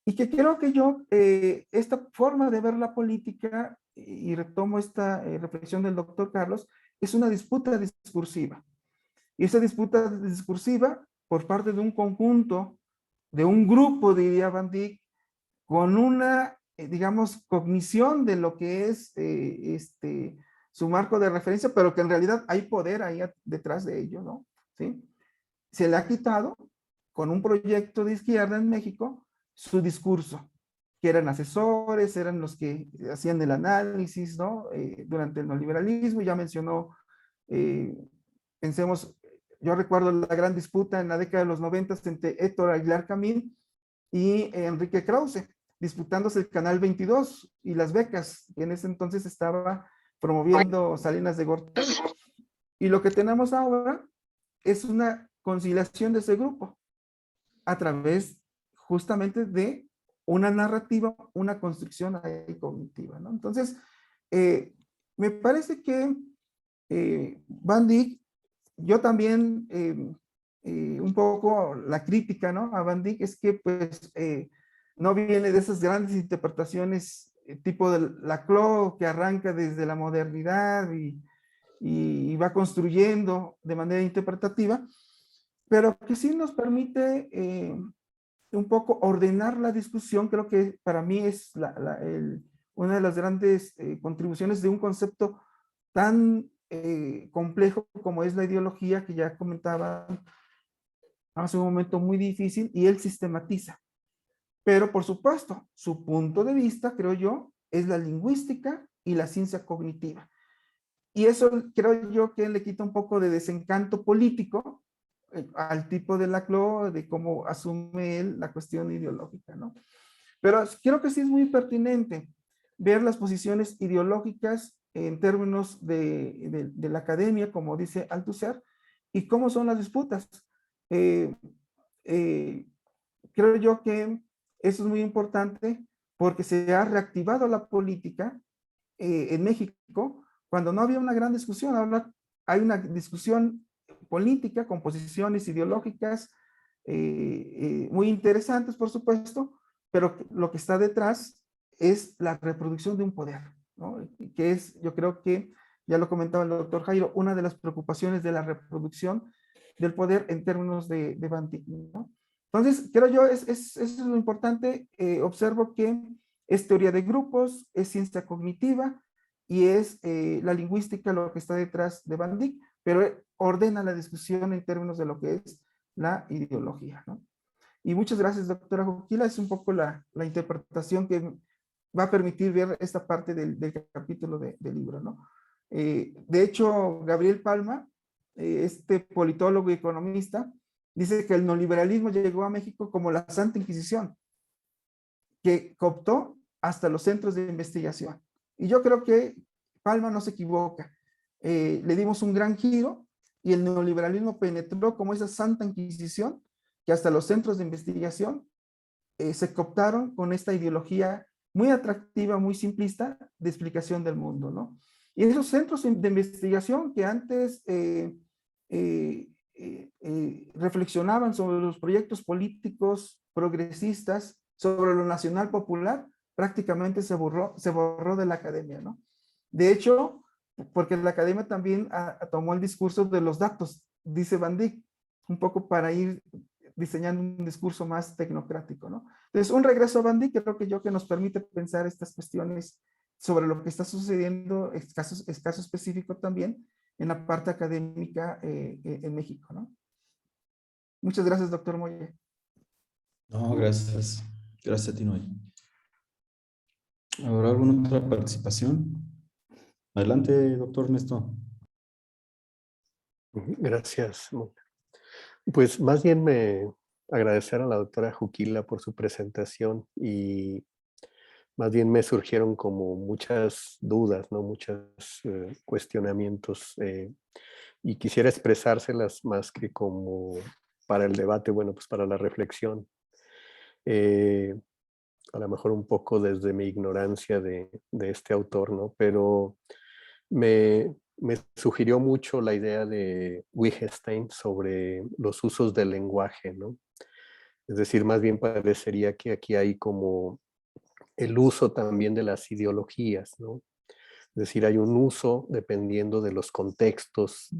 y que creo que esta forma de ver la política, y retomo esta reflexión del doctor Carlos, es una disputa discursiva. Y esa disputa discursiva por parte de un conjunto, de un grupo, diría Van Dyck, con una, digamos, cognición de lo que es su marco de referencia, pero que en realidad hay poder ahí detrás de ello, ¿no? ¿Sí? Se le ha quitado con un proyecto de izquierda en México su discurso, que eran asesores, eran los que hacían el análisis, ¿no? Durante el neoliberalismo, ya mencionó, pensemos, yo recuerdo la gran disputa en la década de los 90 entre Héctor Aguilar Camín y Enrique Krause, disputándose el Canal 22 y las becas, que en ese entonces estaba promoviendo Salinas de Gortari. Y lo que tenemos ahora es una conciliación de ese grupo a través justamente de una narrativa, una construcción cognitiva, ¿no? Entonces, me parece que Van Dyck, yo también, un poco la crítica, ¿no?, a Van Dyck es que pues no viene de esas grandes interpretaciones tipo de Laclau, que arranca desde la modernidad y va construyendo de manera interpretativa, pero que sí nos permite un poco ordenar la discusión. Creo que para mí es una de las grandes contribuciones de un concepto tan complejo como es la ideología, que ya comentaba hace un momento, muy difícil, y él sistematiza. Pero por supuesto, su punto de vista, creo yo, es la lingüística y la ciencia cognitiva. Y eso creo yo que le quita un poco de desencanto político al tipo de Laclau, de cómo asume él la cuestión ideológica, ¿no? Pero creo que sí es muy pertinente ver las posiciones ideológicas en términos de la academia, como dice Althusser, y cómo son las disputas. creo yo que eso es muy importante porque se ha reactivado la política en México cuando no había una gran discusión. Ahora hay una discusión política con posiciones ideológicas muy interesantes, por supuesto, pero lo que está detrás es la reproducción de un poder, ¿no? Que es, yo creo que, ya lo comentaba el doctor Jairo, una de las preocupaciones de la reproducción del poder en términos de Banti, ¿no? Entonces, creo yo, eso es lo importante. Observo que es teoría de grupos, es ciencia cognitiva y es la lingüística lo que está detrás de Van Dijk, pero ordena la discusión en términos de lo que es la ideología, ¿no? Y muchas gracias, doctora Joquila. Es un poco la interpretación que va a permitir ver esta parte del capítulo del libro, ¿no? De hecho, Gabriel Palma, este politólogo y economista, dice que el neoliberalismo llegó a México como la Santa Inquisición, que cooptó hasta los centros de investigación. Y yo creo que Palma no se equivoca. Le dimos un gran giro y el neoliberalismo penetró como esa Santa Inquisición que hasta los centros de investigación se cooptaron con esta ideología muy atractiva, muy simplista de explicación del mundo, ¿no? Y esos centros de investigación que antes reflexionaban sobre los proyectos políticos progresistas, sobre lo nacional popular, prácticamente se borró de la academia, ¿no? De hecho, porque la academia también tomó el discurso de los datos, dice Van Dijk, un poco para ir diseñando un discurso más tecnocrático, ¿no? Entonces, un regreso a Van Dijk creo que nos permite pensar estas cuestiones sobre lo que está sucediendo, caso específico también, en la parte académica en México, ¿no? Muchas gracias, doctor Moye. No, gracias. Gracias a ti, Noé. ¿Habrá alguna otra participación? Adelante, doctor Ernesto. Gracias. Pues más bien me agradecer a la doctora Juquila por su presentación y más bien me surgieron como muchas dudas, ¿no? Muchos cuestionamientos y quisiera expresárselas más que como para el debate, bueno, pues para la reflexión. A lo mejor un poco desde mi ignorancia de este autor, ¿no? Pero me sugirió mucho la idea de Wittgenstein sobre los usos del lenguaje, ¿no? Es decir, más bien parecería que aquí hay como el uso también de las ideologías, ¿no? Es decir, hay un uso dependiendo de los contextos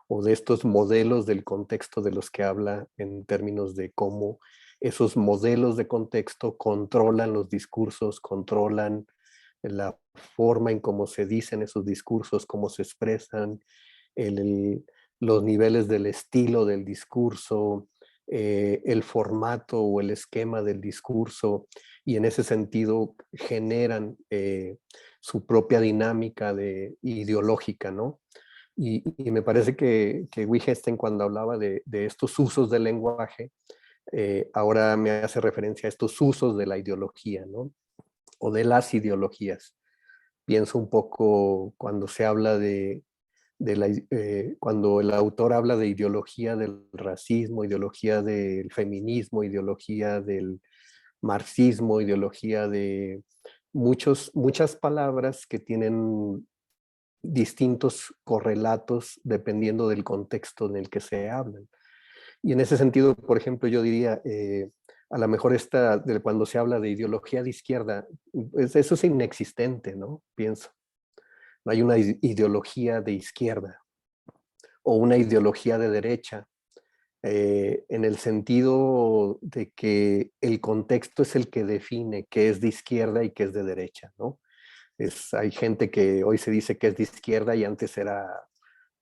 o de estos modelos del contexto de los que habla en términos de cómo esos modelos de contexto controlan los discursos, controlan la forma en cómo se dicen esos discursos, cómo se expresan, los niveles del estilo del discurso, el formato o el esquema del discurso, y en ese sentido generan su propia dinámica ideológica, ¿no? Y me parece que Wittgenstein, cuando hablaba de estos usos del lenguaje, ahora me hace referencia a estos usos de la ideología, ¿no? O de las ideologías. Pienso un poco cuando se habla cuando el autor habla de ideología del racismo, ideología del feminismo, ideología del marxismo, ideología de muchas palabras que tienen distintos correlatos dependiendo del contexto en el que se hablan. Y en ese sentido, por ejemplo, yo diría, a lo mejor cuando se habla de ideología de izquierda, eso es inexistente, ¿no? Pienso. No hay una ideología de izquierda o una ideología de derecha, en el sentido de que el contexto es el que define qué es de izquierda y qué es de derecha, ¿no? Hay gente que hoy se dice que es de izquierda y antes era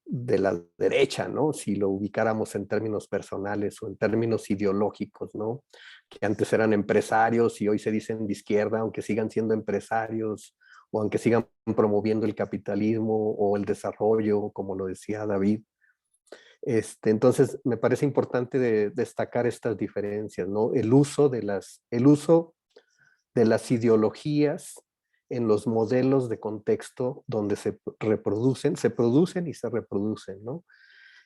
de la derecha, ¿no? Si lo ubicáramos en términos personales o en términos ideológicos, ¿no? Que antes eran empresarios y hoy se dicen de izquierda, aunque sigan siendo empresarios o aunque sigan promoviendo el capitalismo o el desarrollo, como lo decía David. Entonces, me parece importante destacar estas diferencias, ¿no? El uso de las ideologías en los modelos de contexto donde se producen y se reproducen, ¿no?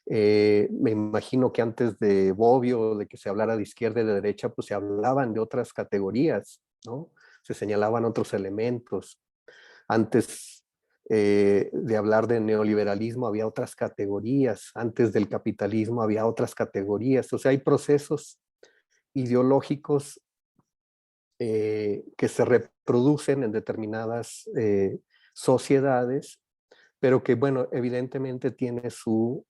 Me imagino que antes de Bobbio, de que se hablara de izquierda y de derecha, pues se hablaban de otras categorías, ¿no? Se señalaban otros elementos. Antes de hablar de neoliberalismo había otras categorías. Antes del capitalismo había otras categorías. O sea, hay procesos ideológicos que se reproducen en determinadas sociedades, pero que, bueno, evidentemente tiene su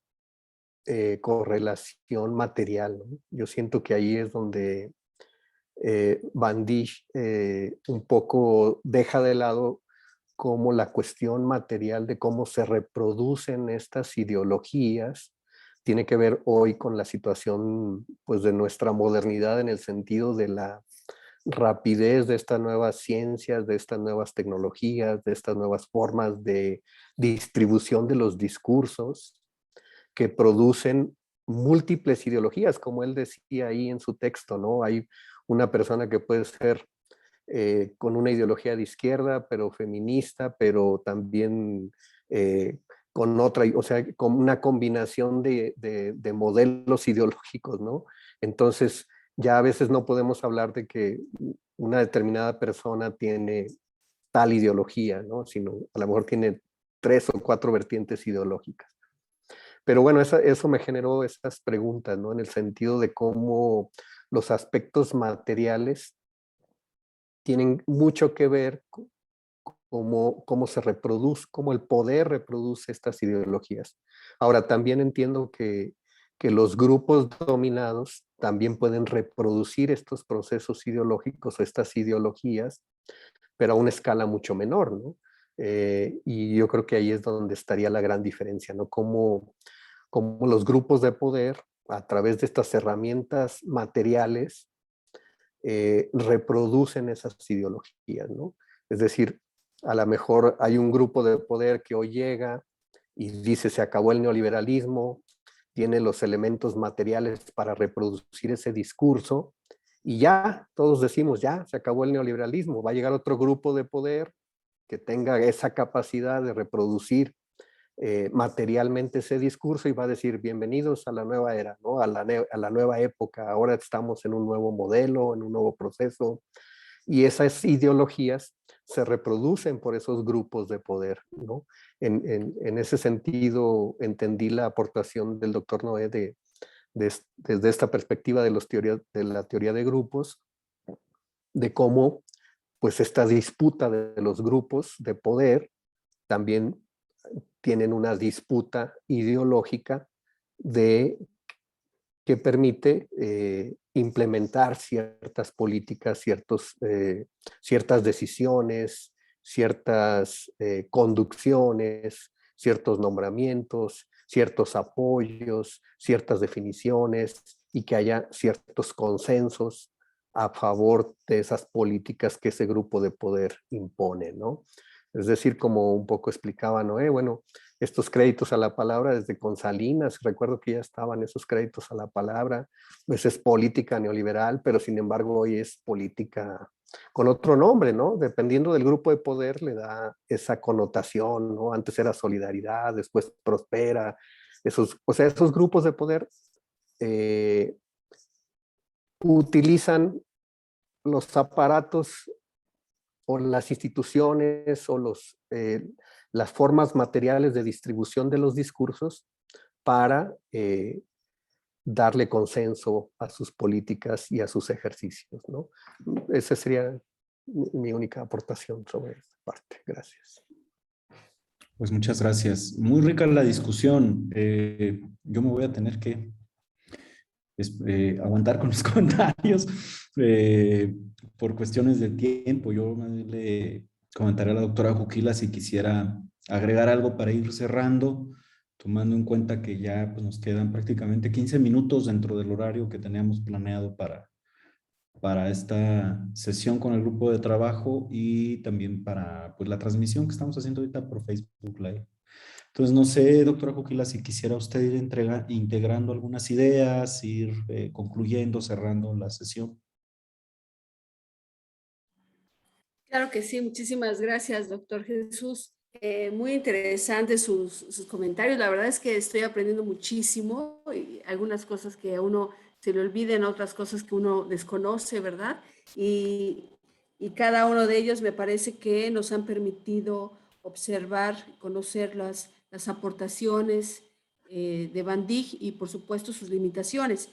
correlación material, ¿no? Yo siento que ahí es donde Van Dijk un poco deja de lado como la cuestión material de cómo se reproducen estas ideologías tiene que ver hoy con la situación, pues, de nuestra modernidad, en el sentido de la rapidez de estas nuevas ciencias, de estas nuevas tecnologías, de estas nuevas formas de distribución de los discursos que producen múltiples ideologías, como él decía ahí en su texto, ¿no? Hay una persona que puede ser con una ideología de izquierda, pero feminista, pero también con otra, o sea, con una combinación de modelos ideológicos, ¿no? Entonces, ya a veces no podemos hablar de que una determinada persona tiene tal ideología, ¿no? Sino a lo mejor tiene 3 o 4 vertientes ideológicas. Pero bueno, eso me generó esas preguntas, ¿no? En el sentido de cómo los aspectos materiales tienen mucho que ver con cómo se reproduce, cómo el poder reproduce estas ideologías. Ahora, también entiendo que los grupos dominados también pueden reproducir estos procesos ideológicos o estas ideologías, pero a una escala mucho menor, ¿no? Y yo creo que ahí es donde estaría la gran diferencia, ¿no? Cómo los grupos de poder, a través de estas herramientas materiales, reproducen esas ideologías, ¿no? Es decir, a lo mejor hay un grupo de poder que hoy llega y dice se acabó el neoliberalismo, tiene los elementos materiales para reproducir ese discurso y ya, todos decimos ya, se acabó el neoliberalismo, va a llegar otro grupo de poder que tenga esa capacidad de reproducir materialmente ese discurso y va a decir bienvenidos a la nueva era, ¿no? A la nueva época, ahora estamos en un nuevo modelo, en un nuevo proceso, y esas ideologías se reproducen por esos grupos de poder, ¿no? En ese sentido entendí la aportación del doctor Noé desde esta perspectiva de la teoría de grupos, de cómo pues esta disputa de los grupos de poder también tienen una disputa ideológica que permite implementar ciertas políticas, ciertas decisiones, ciertas conducciones, ciertos nombramientos, ciertos apoyos, ciertas definiciones y que haya ciertos consensos a favor de esas políticas que ese grupo de poder impone, ¿no? Es decir, como un poco explicaba Noé, bueno, estos créditos a la palabra desde con Salinas, recuerdo que ya estaban esos créditos a la palabra, pues es política neoliberal, pero sin embargo hoy es política con otro nombre, ¿no? Dependiendo del grupo de poder le da esa connotación, ¿no? Antes era solidaridad, después prospera, o sea, esos grupos de poder utilizan los aparatos o las instituciones o las formas materiales de distribución de los discursos para darle consenso a sus políticas y a sus ejercicios, ¿no? Esa sería mi única aportación sobre esta parte. Gracias. Pues muchas gracias. Muy rica la discusión. Yo me voy a tener que aguantar con los comentarios por cuestiones de tiempo. Yo le comentaré a la doctora Juquila si quisiera agregar algo para ir cerrando, tomando en cuenta que ya pues, nos quedan prácticamente 15 minutos dentro del horario que teníamos planeado para esta sesión con el grupo de trabajo y también para pues, la transmisión que estamos haciendo ahorita por Facebook Live. Entonces, no sé, doctora Juquila, si quisiera usted ir integrando algunas ideas, ir concluyendo, cerrando la sesión. Claro que sí, muchísimas gracias, doctor Jesús. Muy interesantes sus comentarios. La verdad es que estoy aprendiendo muchísimo y algunas cosas que a uno se le olviden, otras cosas que uno desconoce, ¿verdad? Y cada uno de ellos me parece que nos han permitido observar, conocer las aportaciones de Van Dijk y por supuesto sus limitaciones.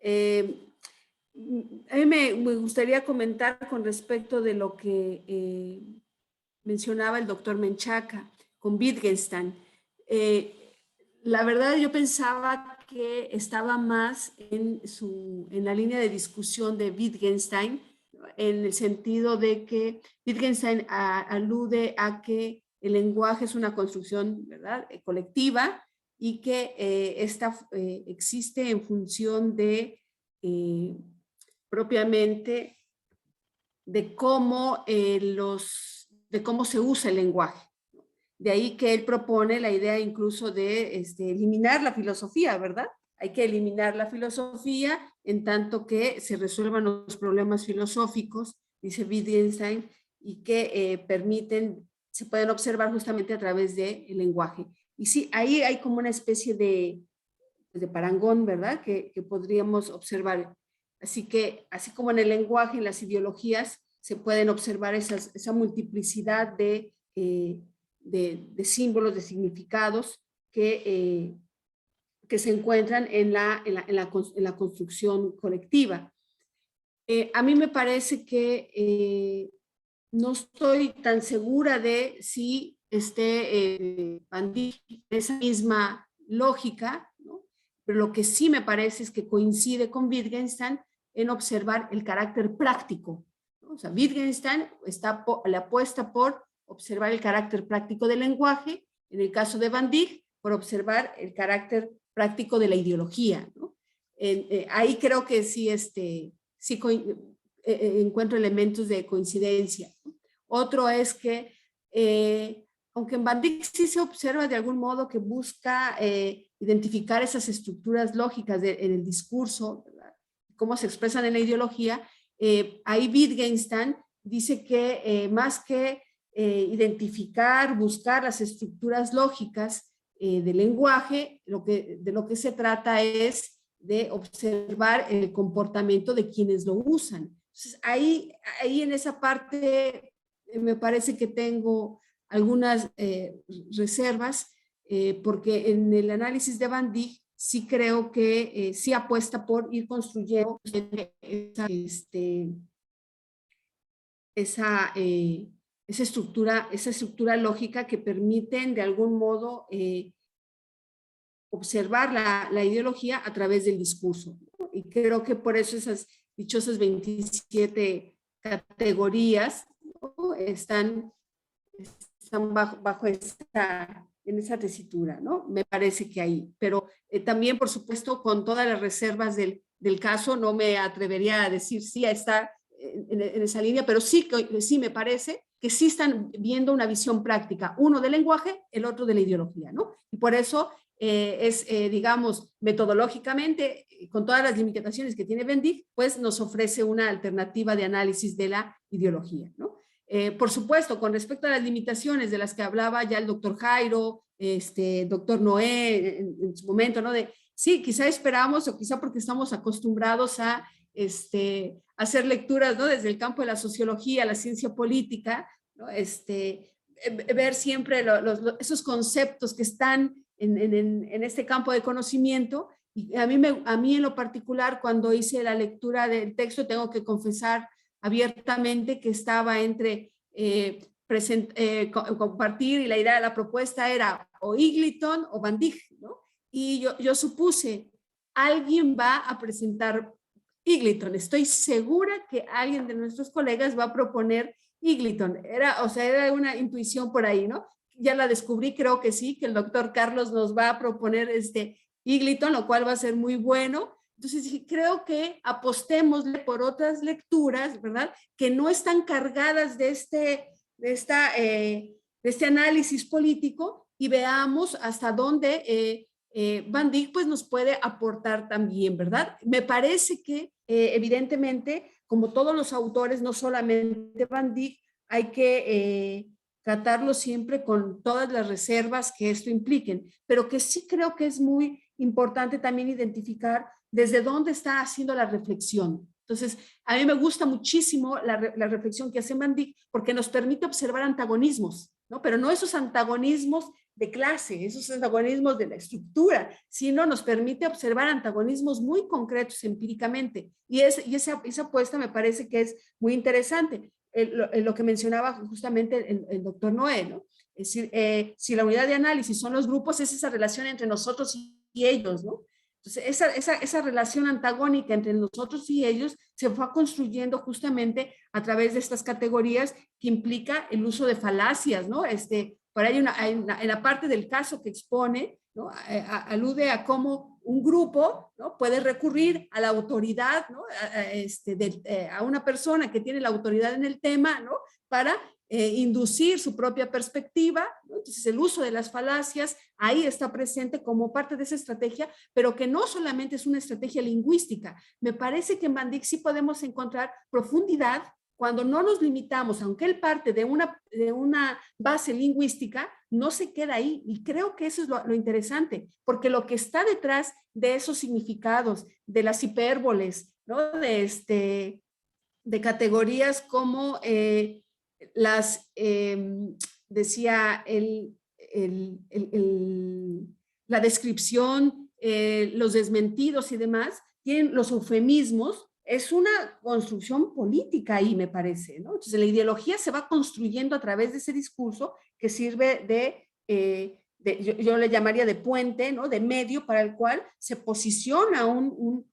A mí me gustaría comentar con respecto de lo que mencionaba el doctor Menchaca con Wittgenstein. La verdad yo pensaba que estaba más en la línea de discusión de Wittgenstein, en el sentido de que Wittgenstein alude a que el lenguaje es una construcción, ¿verdad?, colectiva, y que esta existe en función de propiamente de cómo se usa el lenguaje. De ahí que él propone la idea incluso de eliminar la filosofía, ¿verdad? Hay que eliminar la filosofía en tanto que se resuelvan los problemas filosóficos, dice Wittgenstein, y que se pueden observar justamente a través del lenguaje. Y sí, ahí hay como una especie de parangón, ¿verdad?, que podríamos observar. Así que, así como en el lenguaje, en las ideologías, se pueden observar esa multiplicidad de símbolos, de significados que se encuentran en la construcción colectiva. A mí me parece que no estoy tan segura de si Van Dijk esa misma lógica, ¿no? Pero lo que sí me parece es que coincide con Wittgenstein en observar el carácter práctico, ¿no? O sea, Wittgenstein le apuesta por observar el carácter práctico del lenguaje, en el caso de Van Dijk, por observar el carácter práctico de la ideología, ¿no? Ahí creo que sí, encuentro elementos de coincidencia. Otro es que, aunque en Van Dijk sí se observa de algún modo que busca identificar esas estructuras lógicas en el discurso, ¿verdad?, cómo se expresan en la ideología, ahí Wittgenstein dice que más que identificar, buscar las estructuras lógicas del lenguaje, de lo que se trata es de observar el comportamiento de quienes lo usan. Entonces, ahí en esa parte me parece que tengo algunas reservas, porque en el análisis de Van Dijk sí creo que sí apuesta por ir construyendo esa estructura lógica que permiten de algún modo observar la ideología a través del discurso, ¿no? Y creo que por eso esas dichosas 27 categorías, ¿no?, están bajo en esa tesitura, ¿no? Me parece que ahí. Pero también, por supuesto, con todas las reservas del caso, no me atrevería a decir sí, está en esa línea, pero sí me parece que sí están viendo una visión práctica, uno del lenguaje, el otro de la ideología, ¿no? Y por eso digamos, metodológicamente, con todas las limitaciones que tiene Van Dijk, pues nos ofrece una alternativa de análisis de la ideología, ¿no? Por supuesto, con respecto a las limitaciones de las que hablaba ya el doctor Jairo, doctor Noé en su momento, ¿no? Sí, quizá esperamos o quizá porque estamos acostumbrados a hacer lecturas, ¿no?, desde el campo de la sociología, la ciencia política, ¿no? Ver siempre esos conceptos que están en este campo de conocimiento. Y a mí en lo particular, cuando hice la lectura del texto, tengo que confesar abiertamente que estaba entre compartir, y la idea de la propuesta era o Eagleton o Van Dijk, ¿no? Y yo supuse, alguien va a presentar Eagleton, estoy segura que alguien de nuestros colegas va a proponer Eagleton, era una intuición por ahí, ¿no? Ya la descubrí, creo que sí, que el doctor Carlos nos va a proponer Eagleton, lo cual va a ser muy bueno. Entonces creo que apostemos por otras lecturas, ¿verdad?, que no están cargadas de este análisis político, y veamos hasta dónde Van Dijk pues nos puede aportar también, ¿verdad? Me parece que evidentemente, como todos los autores, no solamente Van Dijk, hay que tratarlo siempre con todas las reservas que esto impliquen, pero que sí creo que es muy importante también identificar desde dónde está haciendo la reflexión. Entonces, a mí me gusta muchísimo la reflexión que hace Van Dijk porque nos permite observar antagonismos, ¿no? Pero no esos antagonismos de clase, esos antagonismos de la estructura, sino nos permite observar antagonismos muy concretos empíricamente. Y esa apuesta me parece que es muy interesante. Lo que mencionaba justamente el doctor Noé, ¿no? Es decir, si la unidad de análisis son los grupos, es esa relación entre nosotros y ellos, ¿no? Entonces, esa relación antagónica entre nosotros y ellos se fue construyendo justamente a través de estas categorías que implica el uso de falacias, ¿no? Por ahí en la parte del caso que expone, ¿no? Alude a cómo un grupo, ¿no? Puede recurrir a la autoridad, ¿no? A una persona que tiene la autoridad en el tema, ¿no? Para inducir su propia perspectiva, ¿no? Entonces el uso de las falacias ahí está presente como parte de esa estrategia, pero que no solamente es una estrategia lingüística. Me parece que en Van Dijk sí podemos encontrar profundidad cuando no nos limitamos, aunque él parte de una base lingüística, no se queda ahí. Y creo que eso es lo interesante, porque lo que está detrás de esos significados, de las hipérboles, ¿no? De categorías como decía la descripción, los desmentidos y demás, tienen los eufemismos. Es una construcción política ahí, me parece, ¿no? Entonces, la ideología se va construyendo a través de ese discurso que sirve yo le llamaría de puente, ¿no? De medio para el cual se posiciona un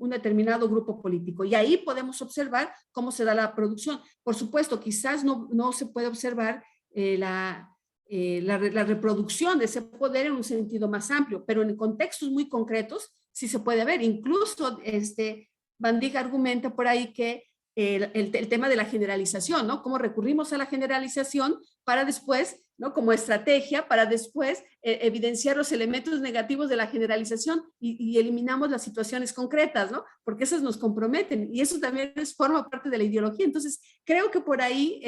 determinado grupo político. Y ahí podemos observar cómo se da la producción. Por supuesto, quizás no se puede observar la reproducción de ese poder en un sentido más amplio, pero en contextos muy concretos sí se puede ver. Incluso Van Dijk argumenta por ahí que el tema de la generalización, ¿no? Cómo recurrimos a la generalización para después, ¿no? Como estrategia, para después evidenciar los elementos negativos de la generalización y eliminamos las situaciones concretas, ¿no? Porque esas nos comprometen y eso también forma parte de la ideología. Entonces, creo que por ahí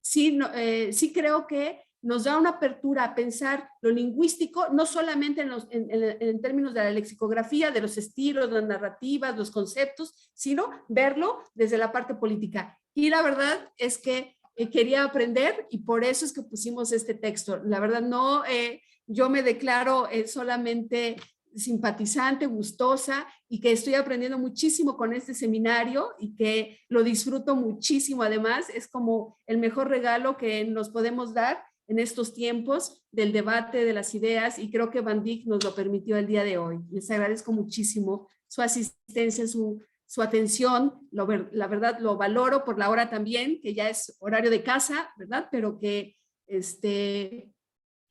sí creo que nos da una apertura a pensar lo lingüístico, no solamente en términos de la lexicografía, de los estilos, las narrativas, los conceptos, sino verlo desde la parte política. Y la verdad es que quería aprender y por eso es que pusimos este texto. La verdad yo me declaro solamente simpatizante, gustosa y que estoy aprendiendo muchísimo con este seminario y que lo disfruto muchísimo. Además, es como el mejor regalo que nos podemos dar en estos tiempos del debate de las ideas y creo que Van Dijk nos lo permitió el día de hoy. Les agradezco muchísimo su asistencia, su atención. La verdad lo valoro por la hora también, que ya es horario de casa, ¿verdad? Pero que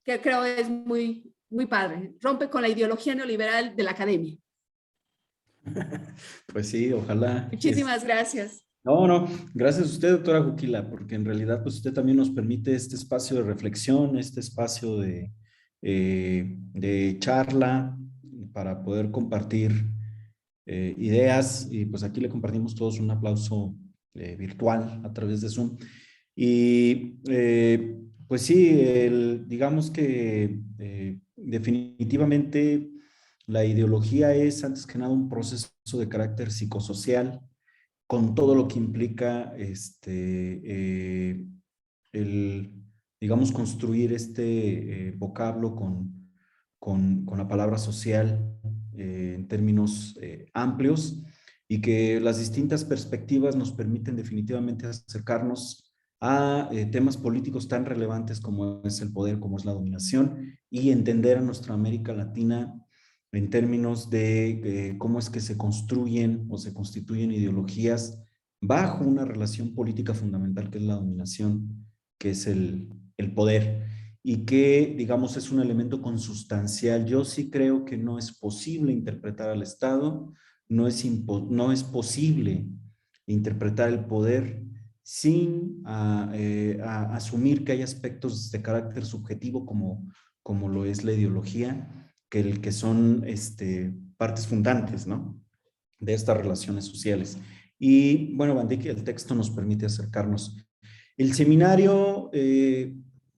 creo es muy, muy padre. Rompe con la ideología neoliberal de la academia. Pues sí, ojalá. Muchísimas gracias. No, gracias a usted, doctora Juquila, porque en realidad pues usted también nos permite este espacio de reflexión, este espacio de charla para poder compartir ideas y pues aquí le compartimos todos un aplauso virtual a través de Zoom. Y pues sí, digamos que definitivamente la ideología es antes que nada un proceso de carácter psicosocial con todo lo que implica digamos, construir este vocablo con la palabra social en términos amplios y que las distintas perspectivas nos permiten definitivamente acercarnos a temas políticos tan relevantes como es el poder, como es la dominación y entender a nuestra América Latina en términos de cómo es que se construyen o se constituyen ideologías bajo una relación política fundamental que es la dominación, que es el poder, y que, digamos, es un elemento consustancial. Yo sí creo que no es posible interpretar al Estado, no es posible interpretar el poder sin asumir que hay aspectos de carácter subjetivo como lo es la ideología, que son partes fundantes, ¿no? De estas relaciones sociales. Y bueno, Van Dijk, el texto nos permite acercarnos. El seminario,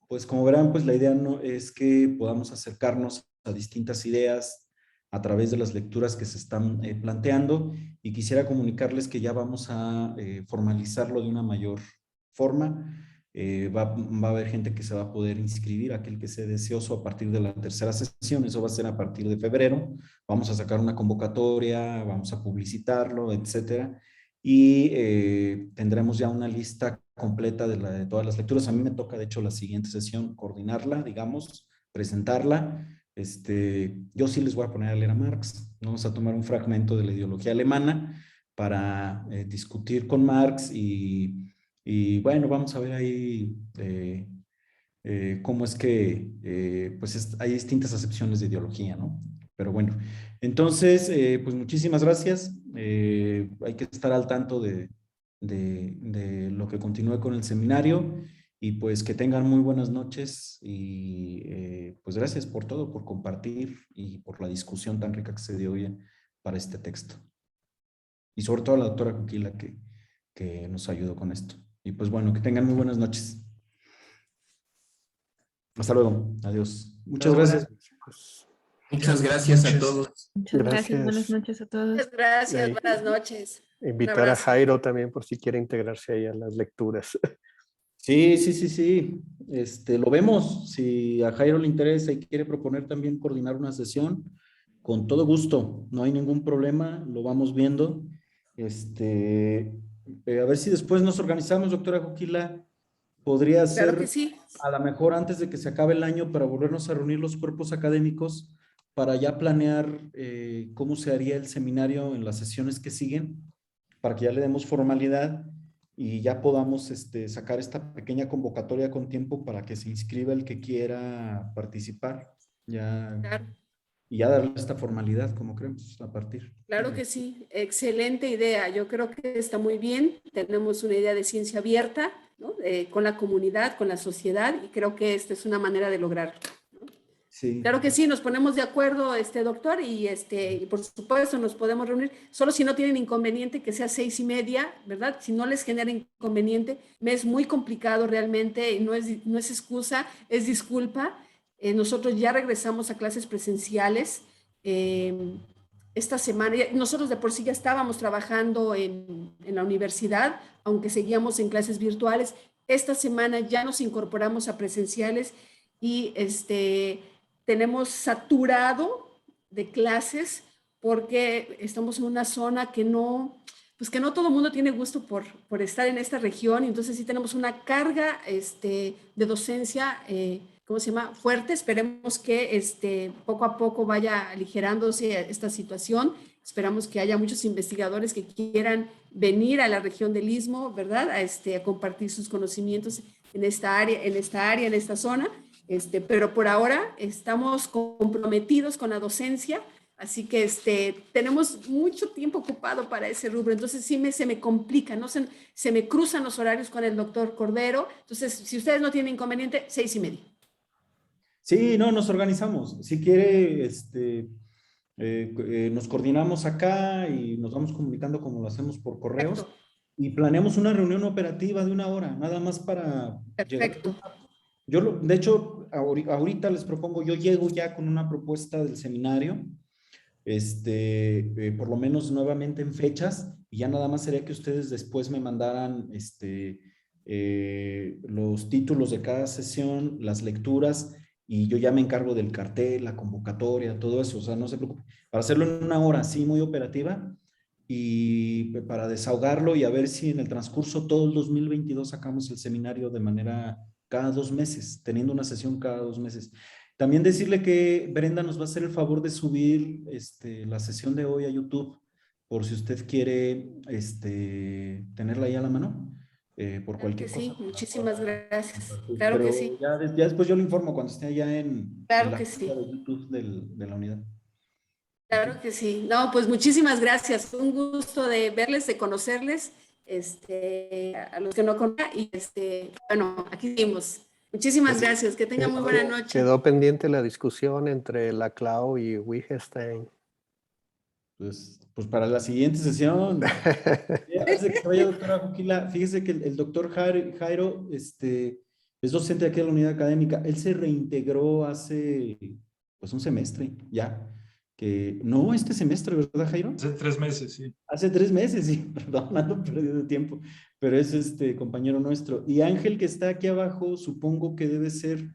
pues como verán, pues la idea no es que podamos acercarnos a distintas ideas a través de las lecturas que se están planteando, y quisiera comunicarles que ya vamos a formalizarlo de una mayor forma. Va a haber gente que se va a poder inscribir, aquel que sea deseoso, a partir de la tercera sesión. Eso va a ser a partir de febrero. Vamos a sacar una convocatoria, vamos a publicitarlo, etcétera, y tendremos ya una lista completa de todas las lecturas. A mí me toca, de hecho, la siguiente sesión coordinarla, digamos, presentarla. Yo sí les voy a poner a leer a Marx. Vamos a tomar un fragmento de la ideología alemana para discutir con Marx, y bueno, vamos a ver ahí cómo es que pues hay distintas acepciones de ideología, ¿no? Pero bueno, entonces, pues muchísimas gracias. Hay que estar al tanto de lo que continúe con el seminario, y pues que tengan muy buenas noches, y pues gracias por todo, por compartir y por la discusión tan rica que se dio hoy para este texto. Y sobre todo a la doctora Juquila que nos ayudó con esto. Y pues bueno, que tengan muy buenas noches. Hasta luego. Adiós. Muchas gracias. Muchas gracias a todos. Muchas gracias. Buenas noches a todos. Muchas gracias. Buenas noches. Invitar a Jairo también por si quiere integrarse ahí a las lecturas. Sí. Lo vemos. Si a Jairo le interesa y quiere proponer también coordinar una sesión, con todo gusto. No hay ningún problema. Lo vamos viendo. A ver si después nos organizamos, doctora Juquila. Podría ser, Claro que sí. a lo mejor antes de que se acabe el año, para volvernos a reunir los cuerpos académicos, para ya planear cómo se haría el seminario en las sesiones que siguen, para que ya le demos formalidad y ya podamos sacar esta pequeña convocatoria con tiempo para que se inscriba el que quiera participar. Claro. Y ya darle esta formalidad, como creemos, a partir. Claro que sí, excelente idea. Yo creo que está muy bien. Tenemos una idea de ciencia abierta, ¿no? Con la comunidad, con la sociedad, y creo que esta es una manera de lograrlo, ¿no? Sí. Claro que sí, nos ponemos de acuerdo, doctor, y por supuesto nos podemos reunir, solo si no tienen inconveniente que sea 6:30, ¿verdad? Si no les genera inconveniente, me es muy complicado realmente, no es excusa, es disculpa. Nosotros ya regresamos a clases presenciales esta semana. Nosotros de por sí ya estábamos trabajando en la universidad, aunque seguíamos en clases virtuales. Esta semana ya nos incorporamos a presenciales y tenemos saturado de clases porque estamos en una zona que no todo el mundo tiene gusto por estar en esta región, y entonces sí tenemos una carga de docencia fuerte. Esperemos que poco a poco vaya aligerándose esta situación. Esperamos que haya muchos investigadores que quieran venir a la región del Istmo, ¿verdad? A compartir sus conocimientos en esta área, en esta zona. Pero por ahora estamos comprometidos con la docencia, así que tenemos mucho tiempo ocupado para ese rubro. Entonces sí se me complica, ¿no? Se me cruzan los horarios con el doctor Cordero. Entonces, si ustedes no tienen inconveniente, 6:30. Sí, no, nos organizamos. Si quiere, nos coordinamos acá y nos vamos comunicando como lo hacemos por correos. Perfecto. Y planeamos una reunión operativa de 1 hora, nada más para... Perfecto. De hecho, ahorita les propongo, yo llego ya con una propuesta del seminario, por lo menos nuevamente en fechas, y ya nada más sería que ustedes después me mandaran los títulos de cada sesión, las lecturas, y yo ya me encargo del cartel, la convocatoria, todo eso. O sea, no se preocupe, para hacerlo en 1 hora, sí, muy operativa, y para desahogarlo, y a ver si en el transcurso todo el 2022 sacamos el seminario de manera cada 2 meses, teniendo una sesión cada 2 meses. También decirle que Brenda nos va a hacer el favor de subir la sesión de hoy a YouTube, por si usted quiere tenerla ahí a la mano, por cualquier cosa. Sí, muchísimas gracias. Pero Claro que sí. Ya después yo le informo cuando esté allá en Claro la que sí. de YouTube de la unidad. Claro que sí. No, pues muchísimas gracias. Un gusto de verles, de conocerles, a los que no conocen, y bueno, aquí seguimos. Muchísimas gracias. Que tengan muy buena noche. Quedó pendiente la discusión entre Laclau y Wittgenstein. Pues para la siguiente sesión. Antes de que se vaya, doctora Juquila, fíjese que el doctor Jairo, es docente aquí de la unidad académica. Él se reintegró hace, pues, un semestre ya. Que no este semestre, ¿verdad, Jairo? Hace 3 meses, sí. Hace 3 meses, sí, perdón, ando perdido de tiempo, pero es compañero nuestro. Y Ángel, que está aquí abajo, supongo que debe ser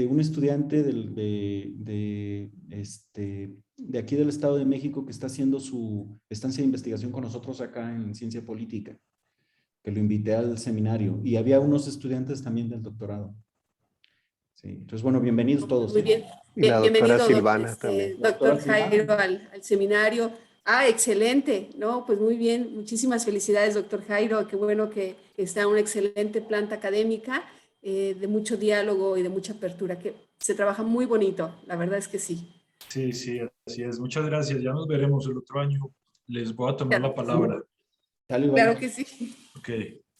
un estudiante de aquí del Estado de México que está haciendo su estancia de investigación con nosotros acá en Ciencia Política, que lo invité al seminario. Y había unos estudiantes también del doctorado. Sí, entonces, bueno, bienvenidos todos. Muy bien. Y la doctora Bienvenido, Silvana también. doctor Jairo, al seminario. Ah, excelente, ¿no? Pues muy bien, muchísimas felicidades, doctor Jairo. Qué bueno que está una excelente planta académica, de mucho diálogo y de mucha apertura, que se trabaja muy bonito, la verdad es que sí. Sí, sí, así es. Muchas gracias. Ya nos veremos el otro año. Les voy a tomar la palabra. Claro que sí. Ok.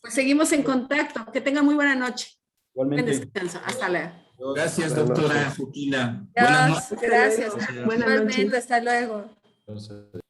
Pues seguimos en contacto. Que tengan muy buena noche. Igualmente. Buen descanso. Hasta luego. Gracias, Buenas doctora noches. Juquila. Buenas noches. Gracias. Gracias. Igualmente, hasta luego. Entonces,